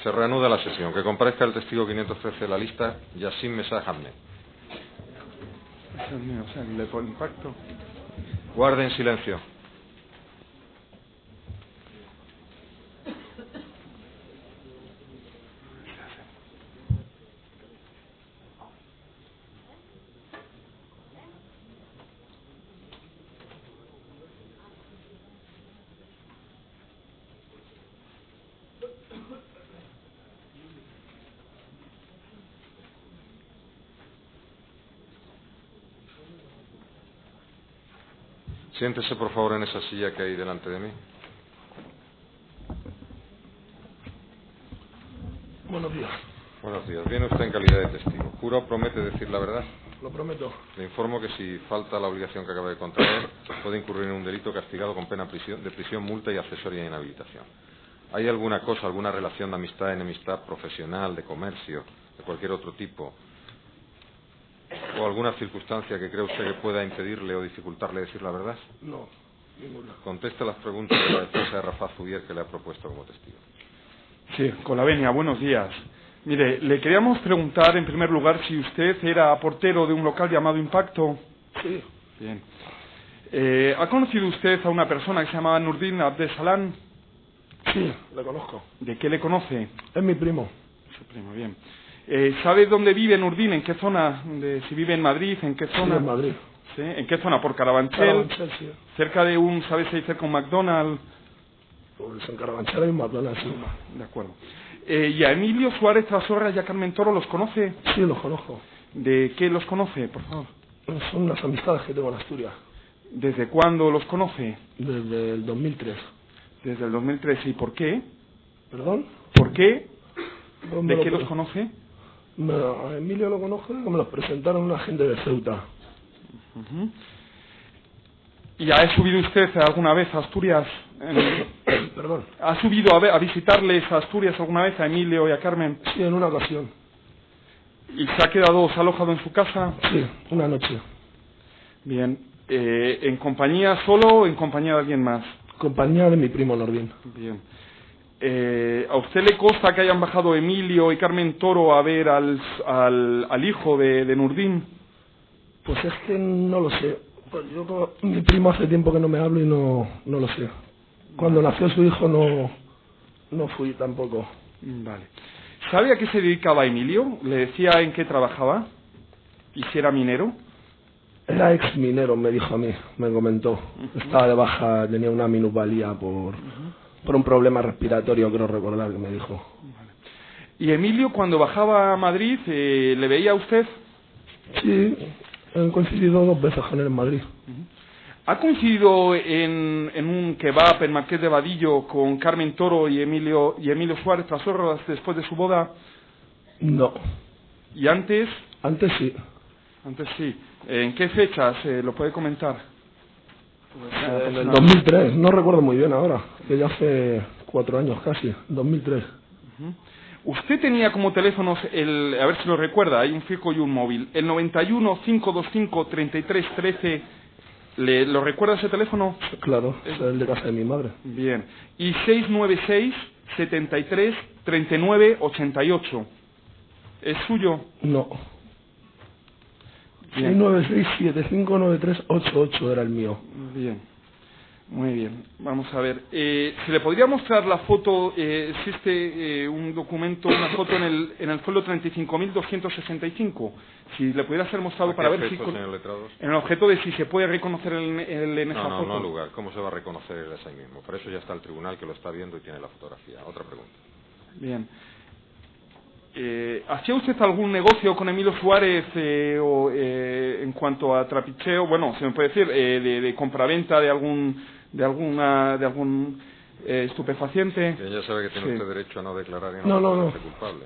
Se reanuda la sesión. Que comparezca el testigo 513 de la lista, Yassin Mesa Hamne. Ese es mío, o sea, le pongo impacto. Guarden silencio. Siéntese, por favor, en esa silla que hay delante de mí. Buenos días. Buenos días. Viene usted en calidad de testigo. ¿Jura o promete decir la verdad? Lo prometo. Le informo que si falta la obligación que acaba de contraer, puede incurrir en un delito castigado con pena de prisión, multa y accesoria inhabilitación. ¿Hay alguna cosa, alguna relación de amistad, enemistad profesional, de comercio, de cualquier otro tipo, o alguna circunstancia que cree usted que pueda impedirle o dificultarle decir la verdad? No, ninguna. Conteste las preguntas de la defensa de Rafa Zubier que le ha propuesto como testigo. Sí, con la venia, buenos días. Mire, le queríamos preguntar en primer lugar si usted era portero de un local llamado Impacto. Sí. Bien. ¿Ha conocido usted a una persona que se llamaba Nurdin Abdesalam? Sí, le conozco. ¿De qué le conoce? Es mi primo. Su primo, bien. ¿Sabe dónde vive Nurdin? ¿En qué zona? Si vive en Madrid, ¿en qué zona? Sí, en Madrid. ¿Sí? ¿En qué zona? ¿Por Carabanchel? Carabanchel, sí. Cerca de un, ¿sabe si hay cerca un McDonald's? Pues en Carabanchel hay un McDonald's, sí. De acuerdo. ¿Y a Emilio Suárez Trasorra y a Carmen Toro los conoce? Sí, los conozco. ¿De qué los conoce, por favor? Son unas amistades que tengo en Asturias. ¿Desde cuándo los conoce? Desde el 2003. Desde el 2013. ¿Y por qué? ¿Perdón? ¿Por qué? ¿Dónde ¿De qué los conoce? A Emilio lo conozco, que me los presentaron una gente de Ceuta. ¿Y ha subido usted alguna vez a Asturias? Perdón. ¿Ha subido a visitarles a Asturias alguna vez, a Emilio y a Carmen? Sí, en una ocasión. ¿Y se ha alojado en su casa? Sí, una noche. Bien. ¿En compañía solo o en compañía de alguien más? Compañía de mi primo Nordin. Bien. ¿A usted le consta que hayan bajado Emilio y Carmen Toro a ver al hijo de Nurdin? Pues es que no lo sé. Pues yo con mi primo hace tiempo que no me hablo y no lo sé. Cuando nació su hijo no fui tampoco. Vale. ¿Sabe a qué se dedicaba Emilio? ¿Le decía en qué trabajaba? ¿Y si era minero? Era ex minero, me dijo a mí, me comentó. Estaba de baja, tenía una minusvalía por un problema respiratorio, creo recordar que me dijo. Vale. ¿Y Emilio cuando bajaba a Madrid le veía a usted? Sí, he coincidido 2 veces con él en Madrid. ¿Ha coincidido en un kebab en Marqués de Vadillo con Carmen Toro y Emilio Suárez Trasorras después de su boda? No. ¿Y antes? Antes sí. Antes sí. ¿En qué fechas? ¿Lo puede comentar? Pues en el 2003, no recuerdo muy bien ahora, que ya hace 4 años casi, 2003. Usted tenía como teléfonos, a ver si lo recuerda, hay un fijo y un móvil, el 91 525 33 13, ¿lo recuerda ese teléfono? Claro, es el de casa de mi madre. Bien. Y 696 73 39 88. ¿Es suyo? No. 696759388 era el mío. Bien, muy bien. Vamos a ver. ¿Se le podría mostrar la foto? Existe un documento, una foto en el suelo 35.265. Si le pudiera ser mostrado para ver si en el objeto de si se puede reconocer en esa foto. No, lugar. ¿Cómo se va a reconocer él ahí mismo? Para eso ya está el tribunal que lo está viendo y tiene la fotografía. Otra pregunta. Bien. ¿Hacía usted algún negocio con Emilio Suárez en cuanto a trapicheo? Bueno, se me puede decir de compraventa de algún estupefaciente. Que ya sabe que tiene usted derecho a no declarar en no. culpable.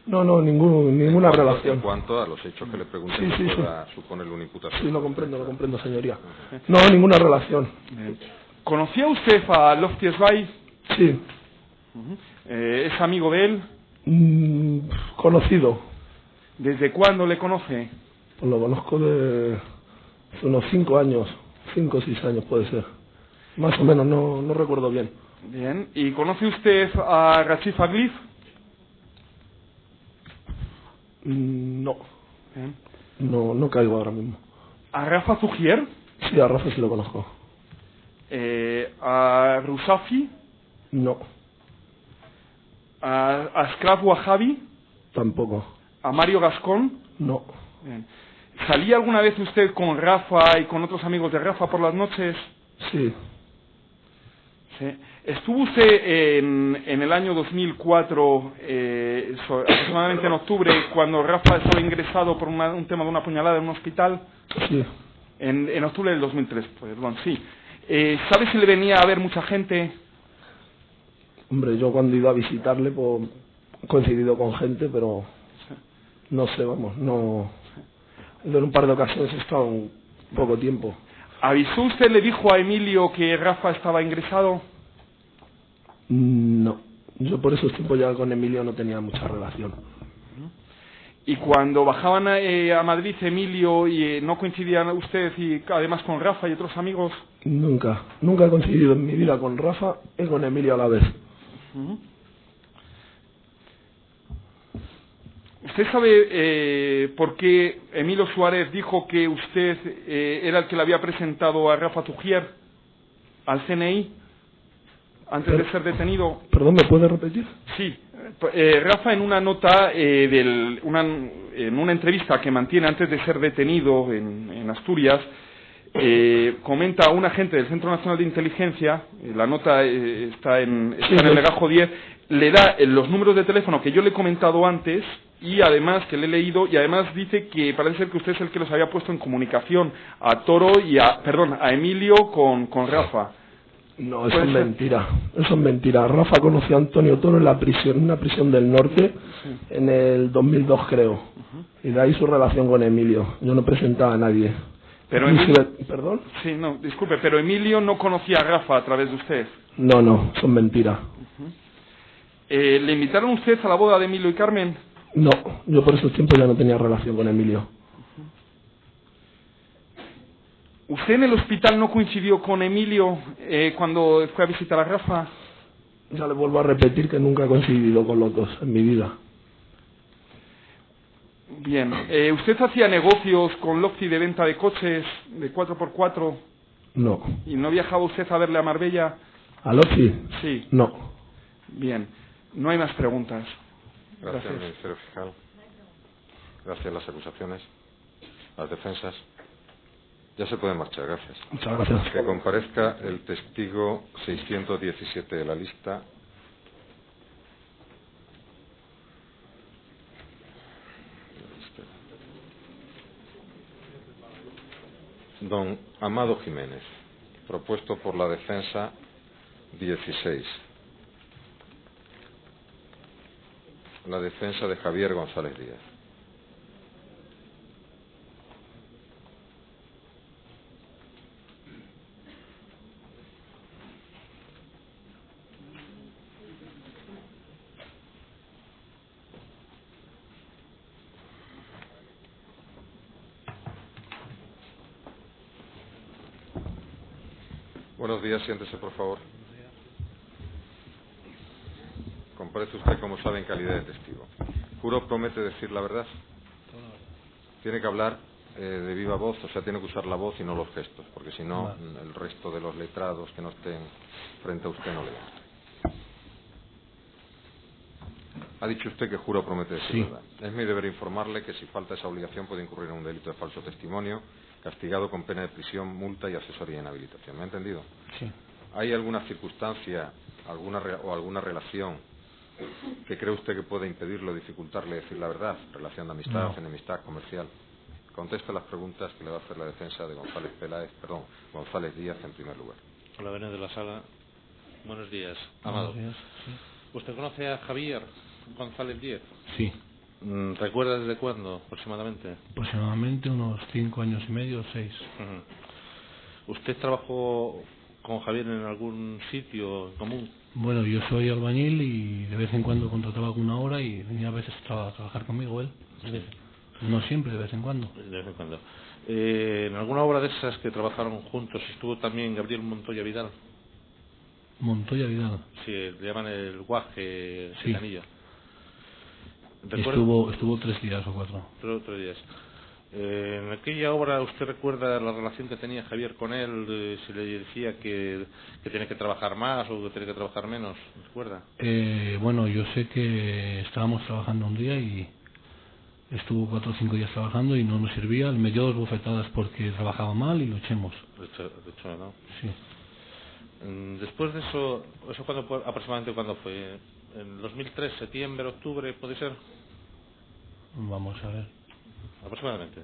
No, ninguna relación. En cuanto a los hechos que le pregunté, sí. pueda suponerle una imputación. Sí, lo comprendo, señoría. No, ninguna relación. ¿Conocía usted a Lofty Sbai? Sí. ¿Es amigo de él? Conocido. ¿Desde cuándo le conoce? Pues lo conozco de unos 5 años, 5 o 6 años puede ser. Más o menos, no recuerdo bien. Bien. ¿Y conoce usted a Rachid Faglif? No. Bien. No caigo ahora mismo. ¿A Rafa Zugier? Sí, a Rafa sí lo conozco. ¿A Rusafi? No, ¿A Askraf Wahabi? tampoco. ¿A Mario Gascón? No. Bien. ¿Salía alguna vez usted con Rafa y con otros amigos de Rafa por las noches? Sí. Sí. ¿Estuvo usted en el año 2004, aproximadamente en octubre, cuando Rafa estaba ingresado por un tema de una puñalada en un hospital? Sí. En octubre del 2003, perdón, sí. ¿Sabe si le venía a ver mucha gente? Hombre, yo cuando he ido a visitarle, pues he coincidido con gente, pero no sé, vamos, no. En un par de ocasiones he estado un poco tiempo. ¿Avisó usted, le dijo a Emilio que Rafa estaba ingresado? No. Yo por esos tiempos ya con Emilio no tenía mucha relación. Y cuando bajaban a Madrid Emilio y no coincidían usted y además con Rafa y otros amigos. Nunca he coincidido en mi vida con Rafa y con Emilio a la vez. ¿Usted sabe por qué Emilio Suárez dijo que usted era el que le había presentado a Rafa Zugier al CNI antes de ser detenido? Perdón, ¿me puede repetir? Sí. Rafa, en una nota, en una entrevista que mantiene antes de ser detenido en Asturias, comenta a un agente del Centro Nacional de Inteligencia, la nota está en el legajo 10, le da los números de teléfono que yo le he comentado antes y además que le he leído, y además dice que parece ser que usted es el que los había puesto en comunicación a Toro y a Emilio con Rafa. No, eso es mentira. Eso es mentira. Rafa conoció a Antonio Toro en la prisión, en una prisión del norte, en el 2002 creo. Y de ahí su relación con Emilio. Yo no presentaba a nadie. Pero Emilio... ¿Perdón? Sí, no, disculpe, pero Emilio no conocía a Rafa a través de usted. No, son mentiras. ¿Le invitaron usted a la boda de Emilio y Carmen? No, yo por esos tiempos ya no tenía relación con Emilio. ¿Usted en el hospital no coincidió con Emilio cuando fue a visitar a Rafa? Ya le vuelvo a repetir que nunca he coincidido con los dos en mi vida. Bien. ¿Usted hacía negocios con Lofty de venta de coches de 4x4? No. ¿Y no viajaba usted a verle a Marbella? ¿A Lofty? Sí. No. Bien. No hay más preguntas. Gracias, Ministerio Fiscal. Gracias, las acusaciones, las defensas. Ya se puede marchar, gracias. Muchas gracias. Que comparezca el testigo 617 de la lista. Don Amado Jiménez, propuesto por la defensa 16. La defensa de Javier González Díaz. Buenos días, siéntese por favor. Comparece usted, como sabe, en calidad de testigo. ¿Juro promete decir la verdad? Tiene que hablar de viva voz, o sea, tiene que usar la voz y no los gestos, porque si no, el resto de los letrados que no estén frente a usted no le dan. Ha dicho usted que juro promete decir la verdad. Es mi deber informarle que si falta esa obligación puede incurrir en un delito de falso testimonio, castigado con pena de prisión, multa y accesoria e inhabilitación. ¿Me ha entendido? Sí. ¿Hay alguna circunstancia alguna relación que cree usted que puede impedirlo, dificultarle decir la verdad? ¿Relación de amistad, No. enemistad, comercial? Conteste las preguntas que le va a hacer la defensa de González Díaz en primer lugar. Hola, Benes de la Sala. Buenos días, Amado. Buenos días, sí. ¿Usted conoce a Javier González Díaz? Sí, ¿Recuerda desde cuándo aproximadamente? aproximadamente unos 5 años y medio, 6. ¿Usted trabajó con Javier en algún sitio en común? Bueno, yo soy albañil y de vez en cuando contrataba alguna hora y venía a veces a trabajar conmigo él. Sí. No siempre, de vez en cuando. De vez en cuando. ¿En alguna obra de esas que trabajaron juntos estuvo también Gabriel Montoya Vidal? Montoya Vidal. Sí, le llaman el guaje Sí. gitanillo. Estuvo 3 días o 4. 3 días. En aquella obra, ¿usted recuerda la relación que tenía Javier con él? Si le decía que tiene que trabajar más o que tiene que trabajar menos, ¿recuerda? Bueno, yo sé que estábamos trabajando un día y estuvo 4 o 5 días trabajando y no nos servía. Me dio 2 bofetadas porque trabajaba mal y lo echemos. De hecho, ¿no? Sí. Después de eso aproximadamente cuándo fue? ¿En 2003, septiembre, octubre, puede ser? Vamos a ver. Aproximadamente.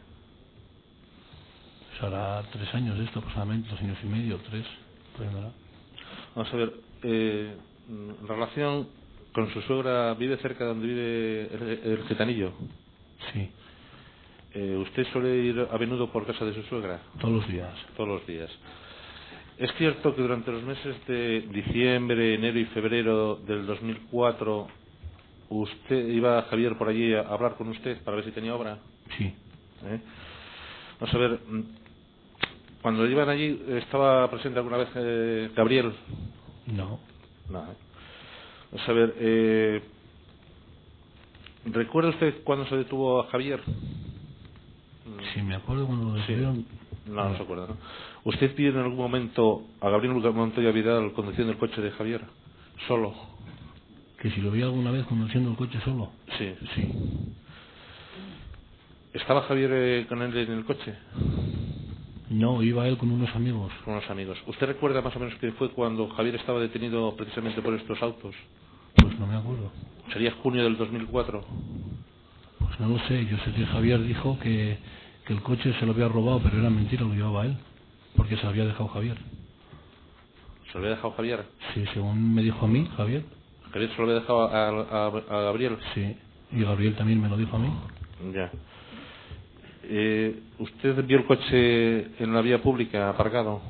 Pues hará 3 años esto, aproximadamente, 2 años y medio, 3. Vamos a ver, en relación con su suegra, ¿vive cerca de donde vive el gitanillo? Sí. ¿Usted suele ir a menudo por casa de su suegra? Todos los días. Todos los días. ¿Es cierto que durante los meses de diciembre, enero y febrero del 2004 iba Javier por allí a hablar con usted para ver si tenía obra? Sí. Vamos a ver, cuando iban allí, ¿estaba presente alguna vez Gabriel? No. Nada. Vamos a ver, ¿recuerda usted cuándo se detuvo a Javier? Sí, me acuerdo cuando lo detuvieron. Sí. No se acuerda, ¿no? ¿Usted vio en algún momento a Gabriel Montoya Vidal conduciendo el coche de Javier? ¿Solo? ¿Que si lo vi alguna vez conduciendo el coche solo? Sí. Sí. ¿Estaba Javier con él en el coche? No, iba él con unos amigos. Con unos amigos. ¿Usted recuerda más o menos qué fue cuando Javier estaba detenido precisamente por estos autos? Pues no me acuerdo. ¿Sería junio del 2004? Pues no lo sé. Yo sé que Javier dijo que el coche se lo había robado, pero era mentira, lo llevaba él. Porque se lo había dejado Javier. ¿Se lo había dejado Javier? Sí, según me dijo a mí, Javier. ¿Javier se lo había dejado a Gabriel? Sí, y Gabriel también me lo dijo a mí. Ya. ¿Usted vio el coche en la vía pública aparcado?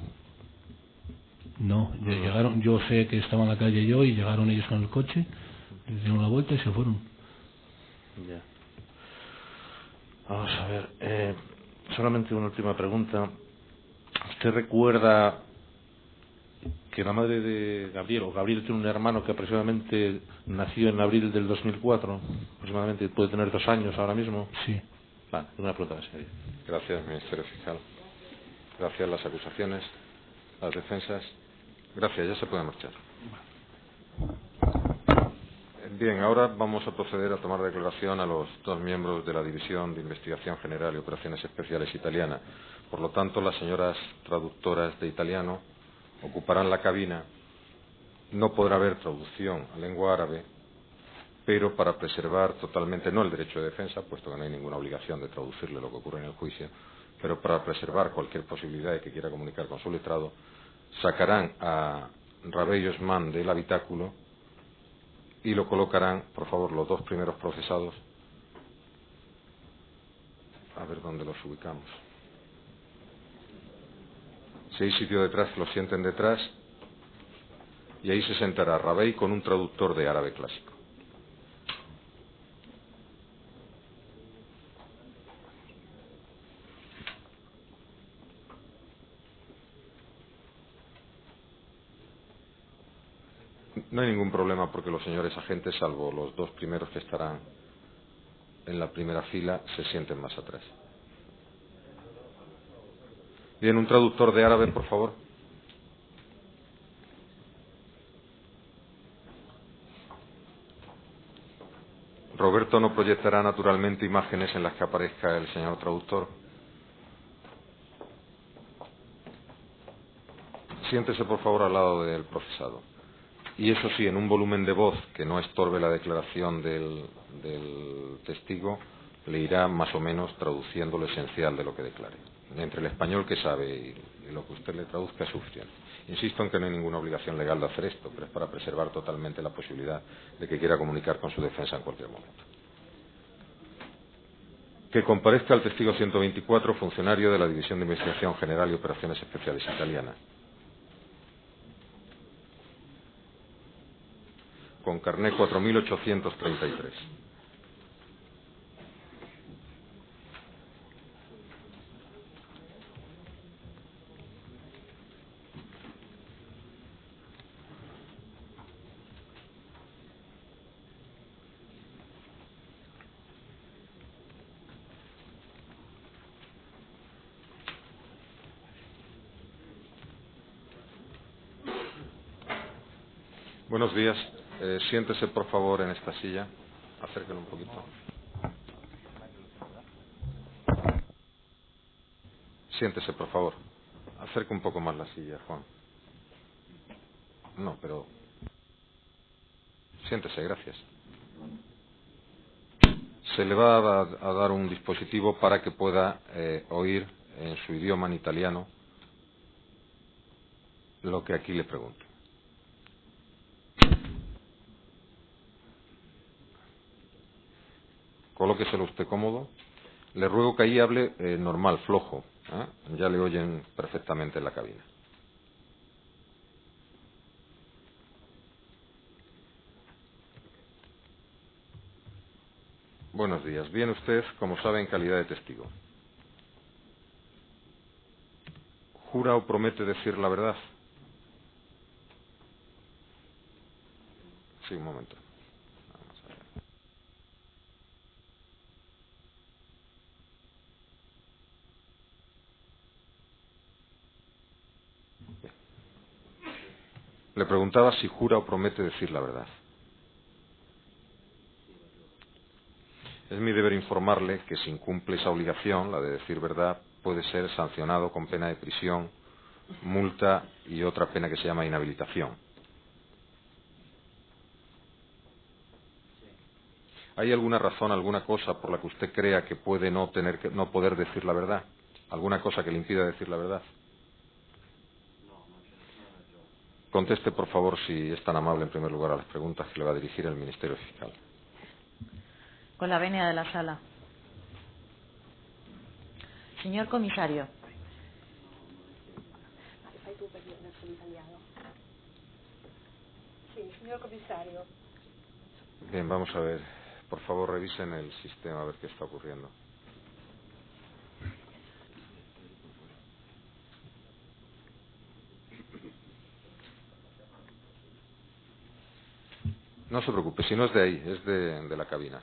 No, llegaron, yo sé que estaba en la calle yo y llegaron ellos con el coche, le dieron la vuelta y se fueron. Ya. Vamos a ver, solamente una última pregunta. ¿Usted recuerda que la madre de Gabriel, o Gabriel tiene un hermano que aproximadamente nació en abril del 2004, aproximadamente puede tener 2 años ahora mismo? Sí. Vale, una pregunta más, señoría. Gracias, Ministerio Fiscal. Gracias, las acusaciones, las defensas. Gracias, ya se puede marchar. Bien, ahora vamos a proceder a tomar declaración a los 2 miembros de la División de Investigación General y Operaciones Especiales italiana. Por lo tanto, las señoras traductoras de italiano ocuparán la cabina. No podrá haber traducción a lengua árabe, pero para preservar totalmente, no el derecho de defensa, puesto que no hay ninguna obligación de traducirle lo que ocurre en el juicio, pero para preservar cualquier posibilidad de que quiera comunicar con su letrado, sacarán a Rabello Osman del habitáculo y lo colocarán, por favor, los 2 primeros procesados. A ver dónde los ubicamos. Si hay sitio detrás, que los sienten detrás, y ahí se sentará Rabey con un traductor de árabe clásico. No hay ningún problema porque los señores agentes, salvo los 2 primeros que estarán en la primera fila, se sienten más atrás. Bien, un traductor de árabe, por favor. Roberto no proyectará naturalmente imágenes en las que aparezca el señor traductor. Siéntese, por favor, al lado del procesado. Y eso sí, en un volumen de voz que no estorbe la declaración del testigo, le irá más o menos traduciendo lo esencial de lo que declare. Entre el español que sabe y lo que usted le traduzca es suficiente. Insisto en que no hay ninguna obligación legal de hacer esto, pero es para preservar totalmente la posibilidad de que quiera comunicar con su defensa en cualquier momento. Que comparezca el testigo 124, funcionario de la División de Investigación General y Operaciones Especiales italiana, con carné 4833. Buenos días. Siéntese, por favor, en esta silla. Acérquelo un poquito. Siéntese, por favor. Acerque un poco más la silla, Juan. No, pero... Siéntese, gracias. Se le va a dar un dispositivo para que pueda oír en su idioma, en italiano, lo que aquí le pregunto. Colóqueselo usted cómodo. Le ruego que ahí hable normal, flojo. Ya le oyen perfectamente en la cabina. Buenos días. Viene usted, como sabe, en calidad de testigo. ¿Jura o promete decir la verdad? Sí, un momento. Vamos a ver. Bien. Le preguntaba si jura o promete decir la verdad. Es mi deber informarle que si incumple esa obligación, la de decir verdad, puede ser sancionado con pena de prisión, multa y otra pena que se llama inhabilitación. ¿Hay alguna razón, alguna cosa por la que usted crea que puede no poder decir la verdad? ¿Alguna cosa que le impida decir la verdad? Conteste, por favor, si es tan amable, en primer lugar, a las preguntas que le va a dirigir el Ministerio Fiscal. Con la venia de la sala. Señor comisario. Sí, señor comisario. Bien, vamos a ver. Por favor, revisen el sistema a ver qué está ocurriendo. No se preocupe, si no es de ahí, es de la cabina.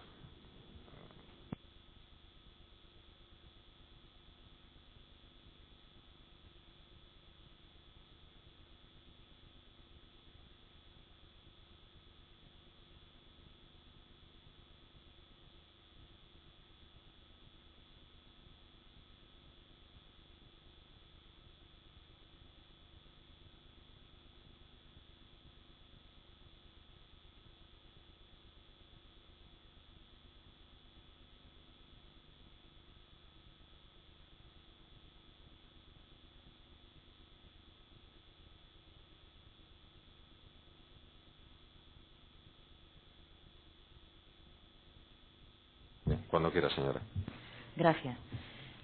Bien, cuando quiera, señora. Gracias.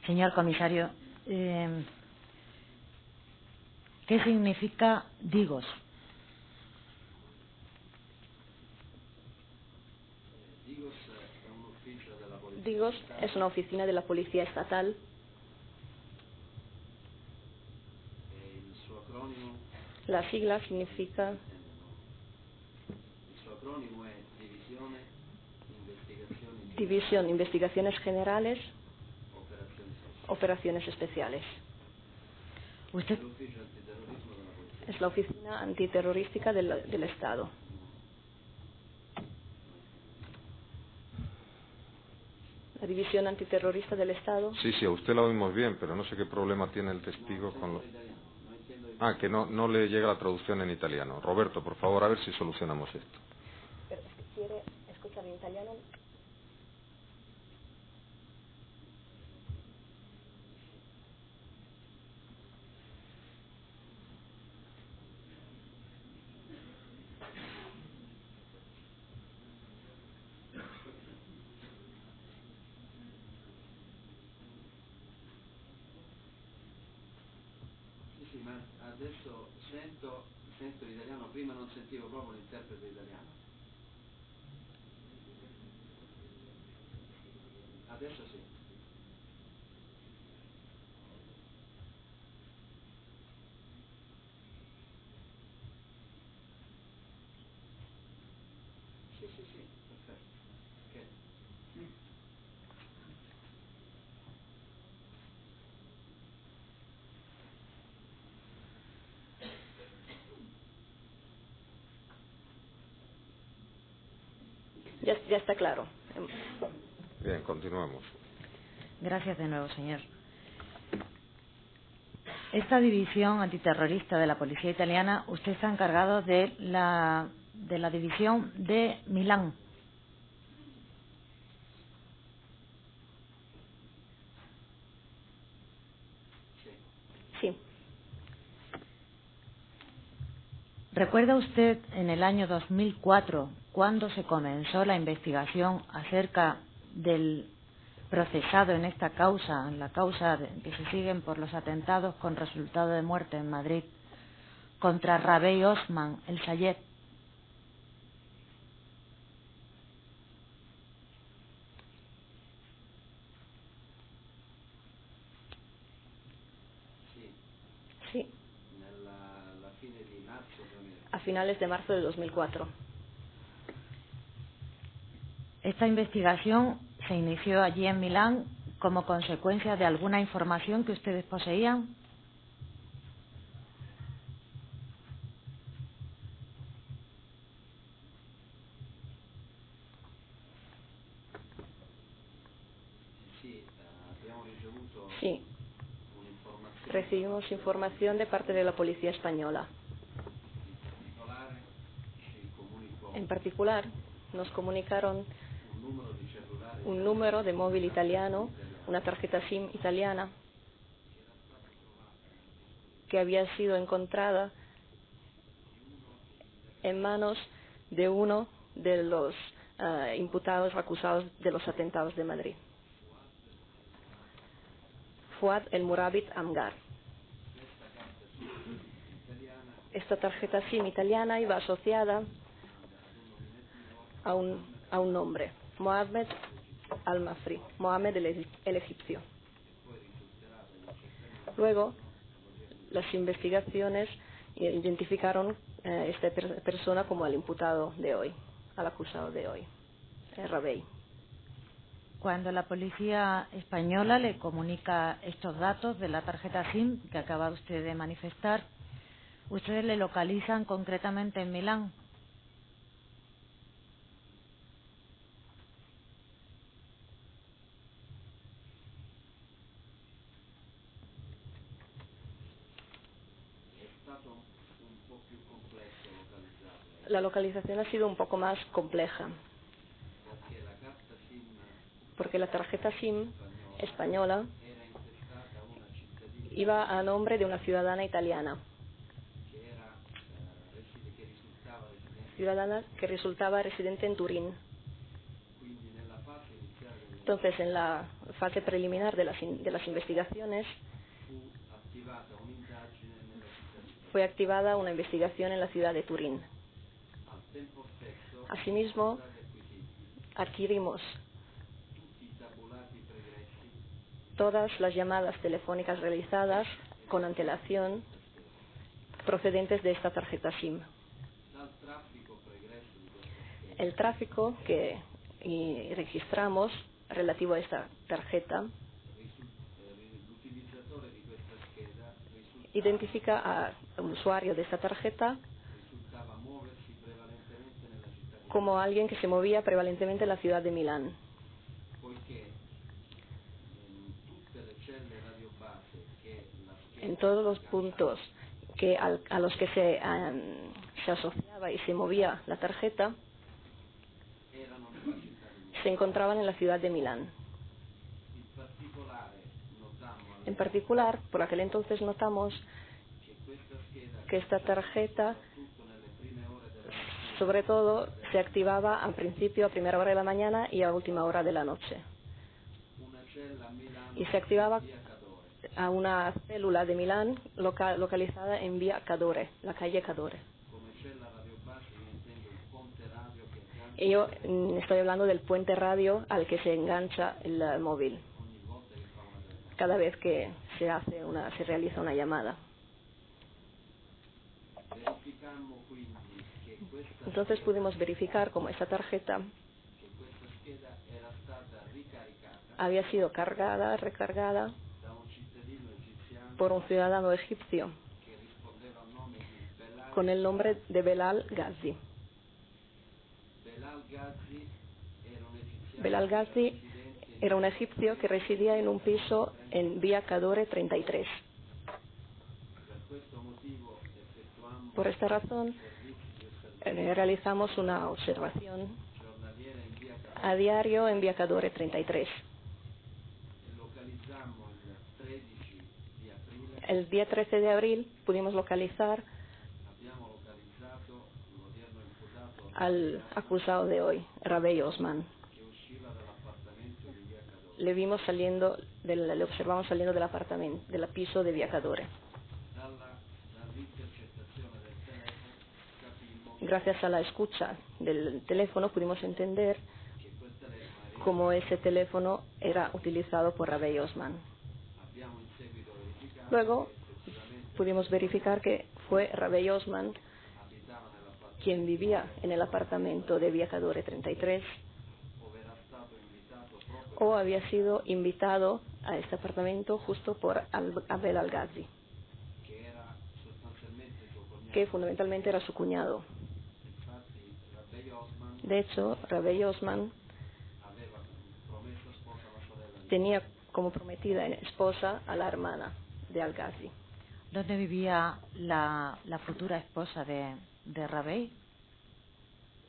Señor comisario, ¿qué significa Digos? Digos es una oficina de la Policía Estatal. La sigla significa División Investigaciones Generales, Operaciones Especiales. Usted, Es la oficina antiterrorística del Estado. La División Antiterrorista del Estado. Sí, a usted la oímos bien, pero no sé qué problema tiene el testigo con lo... Ah, que no le llega la traducción en italiano. Roberto, por favor, a ver si solucionamos esto. Pero es que quiere escuchar en italiano. Sì, ma adesso sento l'italiano, prima non sentivo proprio l'interprete italiano. Adesso sì. Sì, perfetto. Ok. Ya está claro. Bien, continuamos. Gracias de nuevo, señor. Esta división antiterrorista de la policía italiana, usted está encargado de la división de Milán. Sí. ¿Recuerda usted en el año 2004 cuando se comenzó la investigación acerca del procesado en esta causa, en la causa que se siguen por los atentados con resultado de muerte en Madrid contra Rabey Osman El Sayed? Sí. A finales de marzo de 2004. Esta investigación se inició allí en Milán como consecuencia de alguna información que ustedes poseían. Sí. Recibimos información de parte de la policía española. En particular, nos comunicaron un número de móvil italiano, una tarjeta SIM italiana, que había sido encontrada en manos de uno de los imputados acusados de los atentados de Madrid, Fouad El Murabit Amgar. Esta tarjeta SIM italiana iba asociada a un nombre, Mohamed Al-Mafri, Mohamed el egipcio. Luego, las investigaciones identificaron esta persona como al imputado de hoy, al acusado de hoy, Rabey. Cuando la policía española le comunica estos datos de la tarjeta SIM que acaba usted de manifestar, ustedes le localizan concretamente en Milán. La localización ha sido un poco más compleja, porque la tarjeta SIM española iba a nombre de una ciudadana italiana, ciudadana que resultaba residente en Turín. Entonces, en la fase preliminar de las investigaciones, fue activada una investigación en la ciudad de Turín. Asimismo, adquirimos todas las llamadas telefónicas realizadas con antelación procedentes de esta tarjeta SIM. El tráfico que registramos relativo a esta tarjeta identifica al usuario de esta tarjeta como alguien que se movía prevalentemente en la ciudad de Milán. En todos los puntos a los que se asociaba y se movía la tarjeta, se encontraban en la ciudad de Milán. En particular, por aquel entonces notamos que esta tarjeta, sobre todo, se activaba al principio a primera hora de la mañana y a última hora de la noche. Y se activaba a una célula de Milán localizada en vía Cadore, la calle Cadore. Y yo estoy hablando del puente radio al que se engancha el móvil cada vez que se realiza una llamada. Entonces pudimos verificar cómo esta tarjeta había sido recargada por un ciudadano egipcio con el nombre de Belal Ghazi. Belal Ghazi era un egipcio que residía en un piso en Vía Cadore 33. Por esta razón, realizamos una observación a diario en Vía Cadore 33. El día 13 de abril pudimos localizar al acusado de hoy, Ravey Osman. Le observamos saliendo del apartamento, del piso de Vía Cadore. Gracias a la escucha del teléfono pudimos entender cómo ese teléfono era utilizado por Ravey Osman. Luego pudimos verificar que fue Ravey Osman quien vivía en el apartamento de Vía Cadore 33 o había sido invitado a este apartamento justo por Belal Ghazi, que fundamentalmente era su cuñado. De hecho, Ravey Osman tenía como prometida esposa a la hermana de Al-Ghazi. ¿Dónde vivía la futura esposa de Ravey?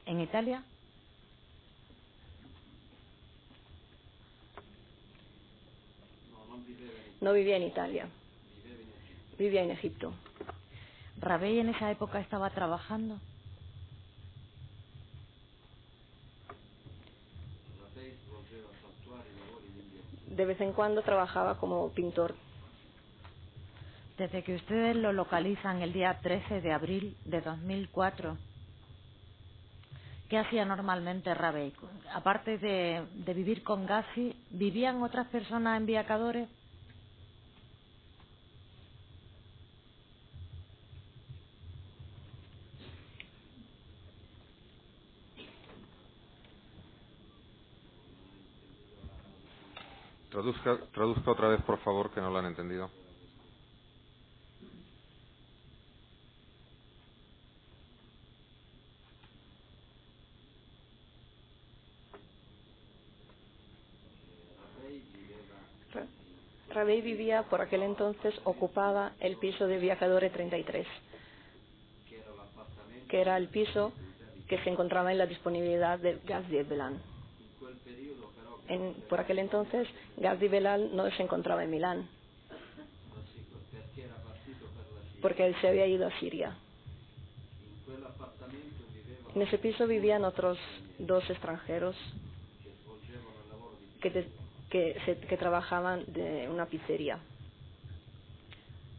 ¿En Italia? No vivía en Italia, vivía en Egipto. ¿Ravey en esa época estaba trabajando? De vez en cuando trabajaba como pintor. Desde que ustedes lo localizan el día 13 de abril de 2004, ¿qué hacía normalmente Ravey? Aparte de vivir con Ghazi, ¿vivían otras personas en Vía Cadore? Traduzca otra vez, por favor, que no lo han entendido. Ravey vivía por aquel entonces, ocupaba el piso de Vía Cadore 33, que era el piso que se encontraba en la disponibilidad de Ghazi Belal. Por aquel entonces, Ghazi Belal no se encontraba en Milán, porque él se había ido a Siria. En ese piso vivían otros 2 extranjeros que trabajaban de una pizzería.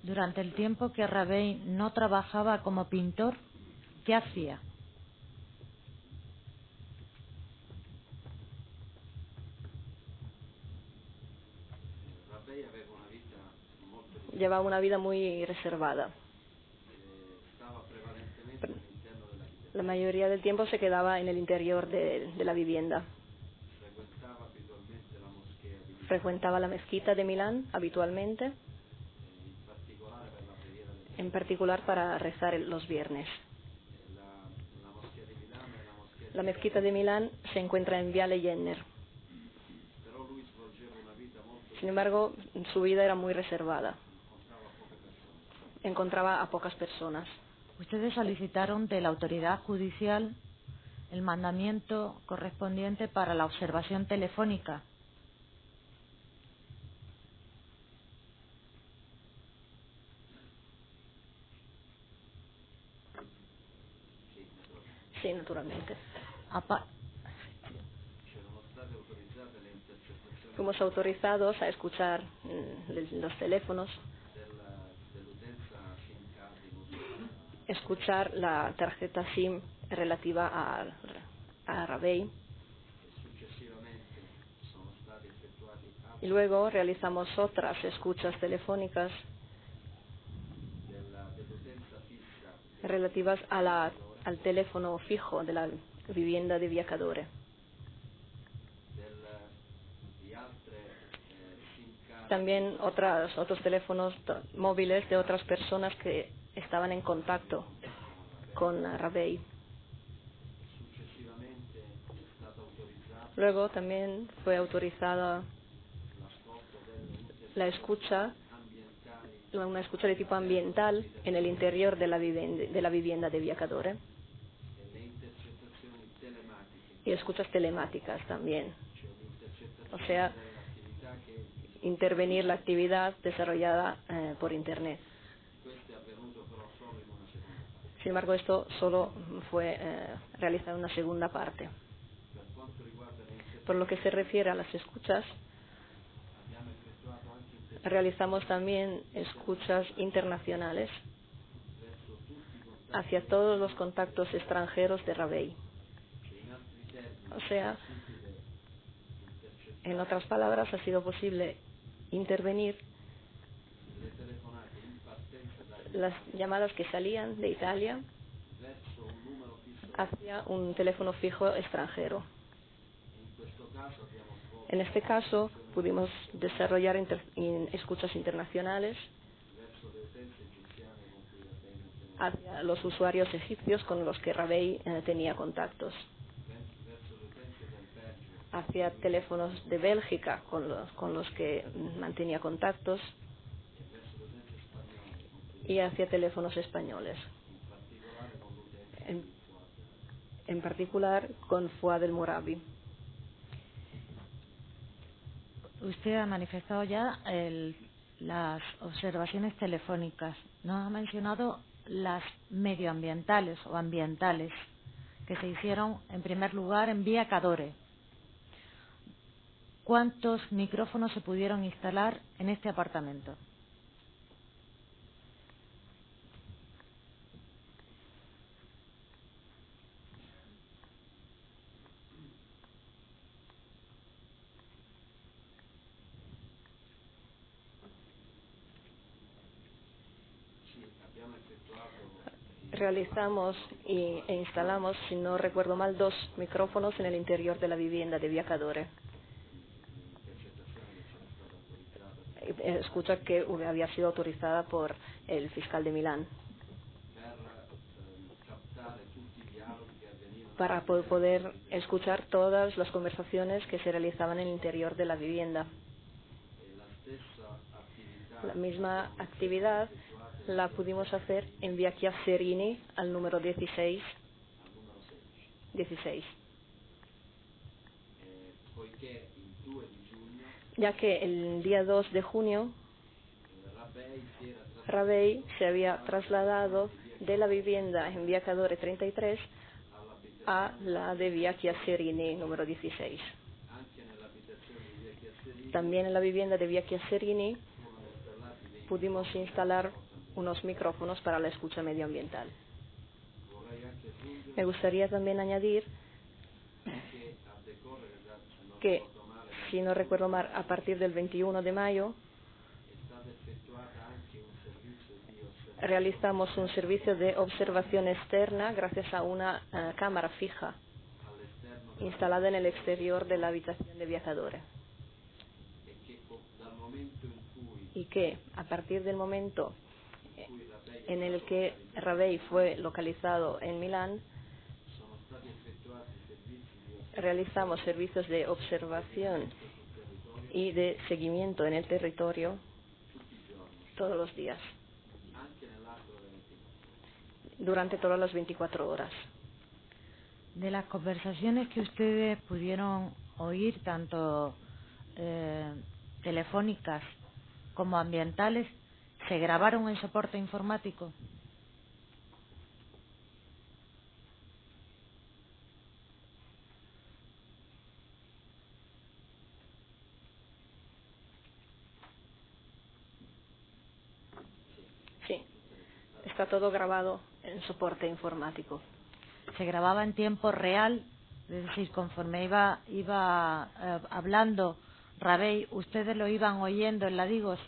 Durante el tiempo que Ravey no trabajaba como pintor, ¿qué hacía? Llevaba una vida muy reservada. La mayoría del tiempo se quedaba en el interior de la vivienda. Frecuentaba la mezquita de Milán habitualmente, en particular para rezar los viernes. La mezquita de Milán se encuentra en Viale Jenner. Sin embargo, su vida era muy reservada. Encontraba a pocas personas. Ustedes solicitaron de la autoridad judicial el mandamiento correspondiente para la observación telefónica. Sí, naturalmente. Fuimos autorizados a escuchar los teléfonos, escuchar la tarjeta SIM relativa a Ravey. Y luego realizamos otras escuchas telefónicas relativas al teléfono fijo de la vivienda de Vía Cadore. También otros teléfonos móviles de otras personas que estaban en contacto con Ravey. Luego también fue autorizada la escucha, una escucha de tipo ambiental en el interior de la vivienda de Viacadore, y escuchas telemáticas también, o sea, intervenir la actividad desarrollada por Internet. Sin embargo, esto solo fue realizado en una segunda parte. Por lo que se refiere a las escuchas, realizamos también escuchas internacionales hacia todos los contactos extranjeros de Ravel. O sea, en otras palabras, ha sido posible intervenir las llamadas que salían de Italia hacia un teléfono fijo extranjero. En este caso, pudimos desarrollar escuchas internacionales hacia los usuarios egipcios con los que Ravel tenía contactos, hacia teléfonos de Bélgica con los que mantenía contactos y hacia teléfonos españoles, en particular con Fuad el Morabi. Usted ha manifestado ya las observaciones telefónicas. Nos ha mencionado las medioambientales o ambientales que se hicieron en primer lugar en Viacadore. ¿Cuántos micrófonos se pudieron instalar en este apartamento? Realizamos e instalamos, si no recuerdo mal, 2 micrófonos en el interior de la vivienda de Viacadore. Escucha que había sido autorizada por el fiscal de Milán para poder escuchar todas las conversaciones que se realizaban en el interior de la vivienda. La misma actividad la pudimos hacer en Via Chiaserini al número 16. Ya que el día 2 de junio Ravel se había trasladado de la vivienda en Viacadore 33 a la de Via Chiaserini número 16. También en la vivienda de Via Chiaserini pudimos instalar unos micrófonos para la escucha medioambiental. Me gustaría también añadir que, si no recuerdo mal, a partir del 21 de mayo realizamos un servicio de observación externa gracias a una cámara fija instalada en el exterior de la habitación de Viacadore, y que a partir del momento en el que Ravel fue localizado en Milán, realizamos servicios de observación y de seguimiento en el territorio todos los días, durante todas las 24 horas. De las conversaciones que ustedes pudieron oír, tanto telefónicas como ambientales, ¿se grabaron en soporte informático? Sí, está todo grabado en soporte informático. ¿Se grababa en tiempo real? Es decir, conforme iba hablando Ravel, ¿ustedes lo iban oyendo en la Digos?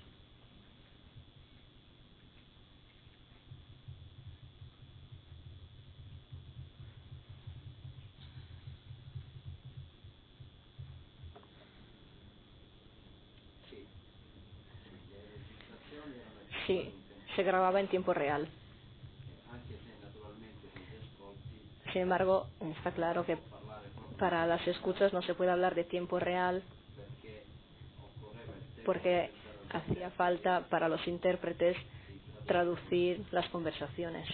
Sí, se grababa en tiempo real. Sin embargo, está claro que para las escuchas no se puede hablar de tiempo real porque hacía falta para los intérpretes traducir las conversaciones.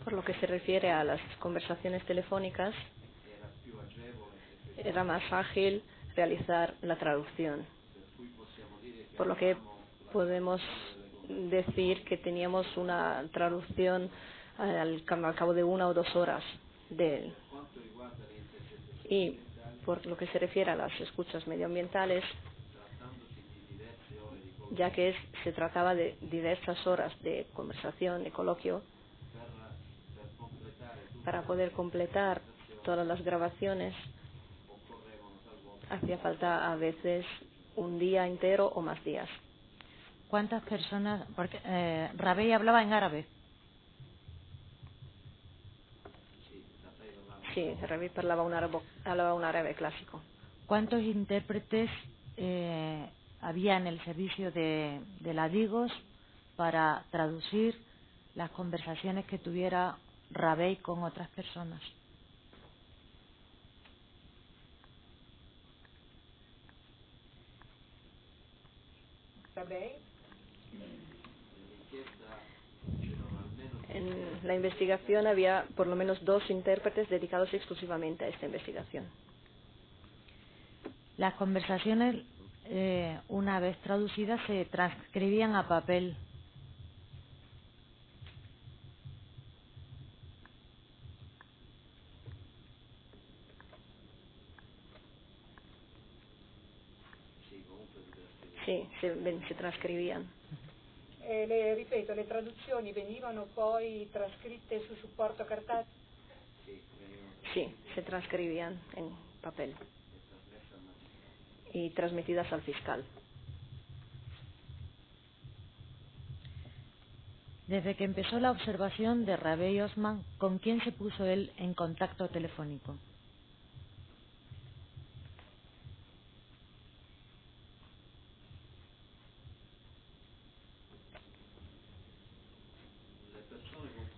Por lo que se refiere a las conversaciones telefónicas, era más ágil realizar la traducción. Por lo que podemos decir que teníamos una traducción al cabo de 1 o 2 horas de él. Y por lo que se refiere a las escuchas medioambientales, ya que se trataba de diversas horas de conversación, de coloquio, para poder completar todas las grabaciones hacía falta a veces un día entero o más días. ¿Cuántas personas? Porque Ravel hablaba en árabe. Sí, Ravel hablaba un árabe clásico. ¿Cuántos intérpretes había en el servicio de Ladigos para traducir las conversaciones que tuviera Ravel con otras personas? En la investigación había por lo menos 2 intérpretes dedicados exclusivamente a esta investigación. Las conversaciones, una vez traducidas, se transcribían a papel. Sí, se transcribían. Ripeto, le traduzioni venivano poi trascritte su supporto cartaceo? Sí, se transcribían en papel y transmitidas al fiscal. Desde que empezó la observación de Ravel y Osman, ¿con quién se puso él en contacto telefónico?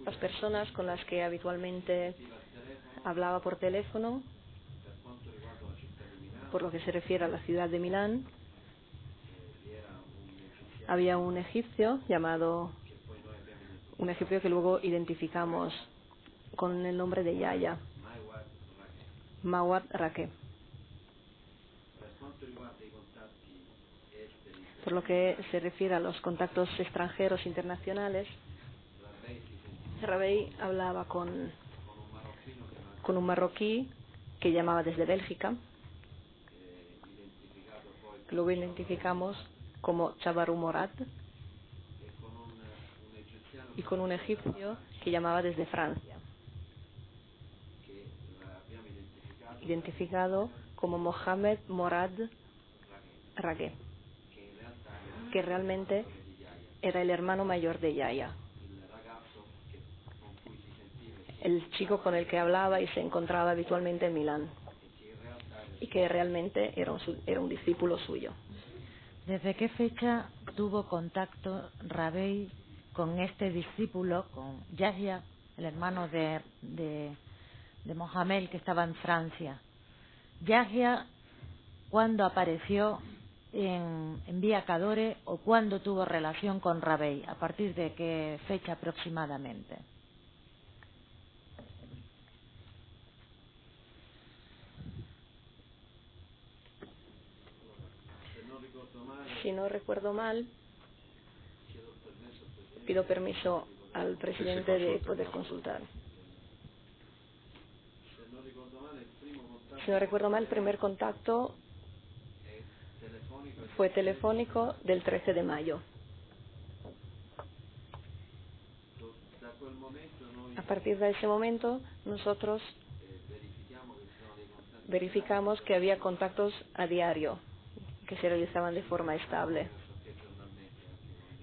Las personas con las que habitualmente hablaba por teléfono, por lo que se refiere a la ciudad de Milán, había un egipcio que luego identificamos con el nombre de Yahya, Mawad Rake. Por lo que se refiere a los contactos extranjeros internacionales, Ravel hablaba con un marroquí que llamaba desde Bélgica. Luego identificamos como Chabaru Morad, y con un egipcio que llamaba desde Francia, identificado como Mohamed Morad Rage, que realmente era el hermano mayor de Yahya, el chico con el que hablaba y se encontraba habitualmente en Milán, y que realmente era un discípulo suyo. ¿Desde qué fecha tuvo contacto Ravel con este discípulo, con Yahya, el hermano de Mohamed, que estaba en Francia? Yahya, ¿cuándo apareció en Vía Cadore o cuándo tuvo relación con Ravel? ¿A partir de qué fecha aproximadamente? Si no recuerdo mal, pido permiso al presidente de poder consultar. Si no recuerdo mal, el primer contacto fue telefónico del 13 de mayo. A partir de ese momento, nosotros verificamos que había contactos a diario, que se realizaban de forma estable.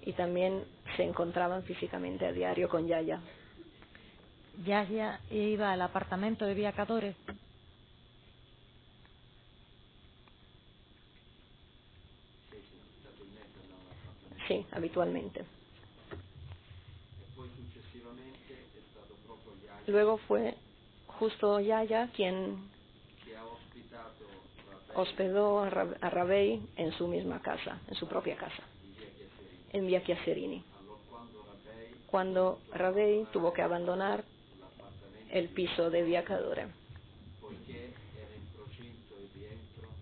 Y también se encontraban físicamente a diario con Yahya. ¿Yahya iba al apartamento de Vía Cadore? Sí, habitualmente. Luego fue justo Yahya quien hospedó a Rabei en su misma casa, en su propia casa, en Via Chiaserini, cuando Rabei tuvo que abandonar el piso de Via Cadore,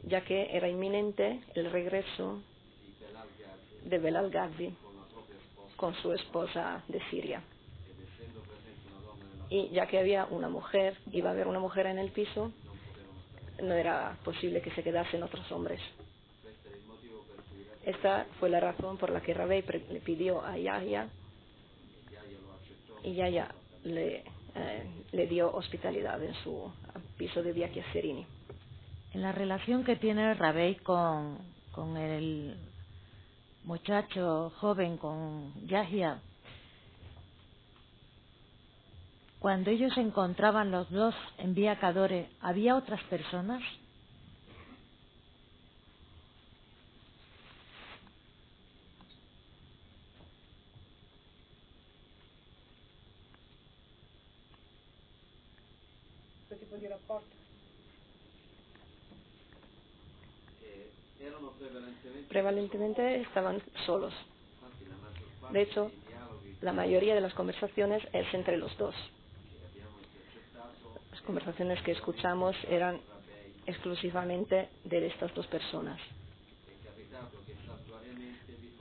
ya que era inminente el regreso de Belal Ghazi con su esposa de Siria. Y ya que había una mujer, iba a haber una mujer en el piso, no era posible que se quedasen otros hombres. Esta fue la razón por la que Rabei le pidió a Yahya, y Yahya le dio hospitalidad en su piso de Via Chiaserini. En la relación que tiene Rabei con el muchacho joven, con Yahya, cuando ellos se encontraban los dos en Via Cadore, ¿había otras personas? Questo tipo di rapporto? Prevalentemente estaban solos. De hecho, la mayoría de las conversaciones es entre los dos. Las conversaciones que escuchamos eran exclusivamente de estas dos personas.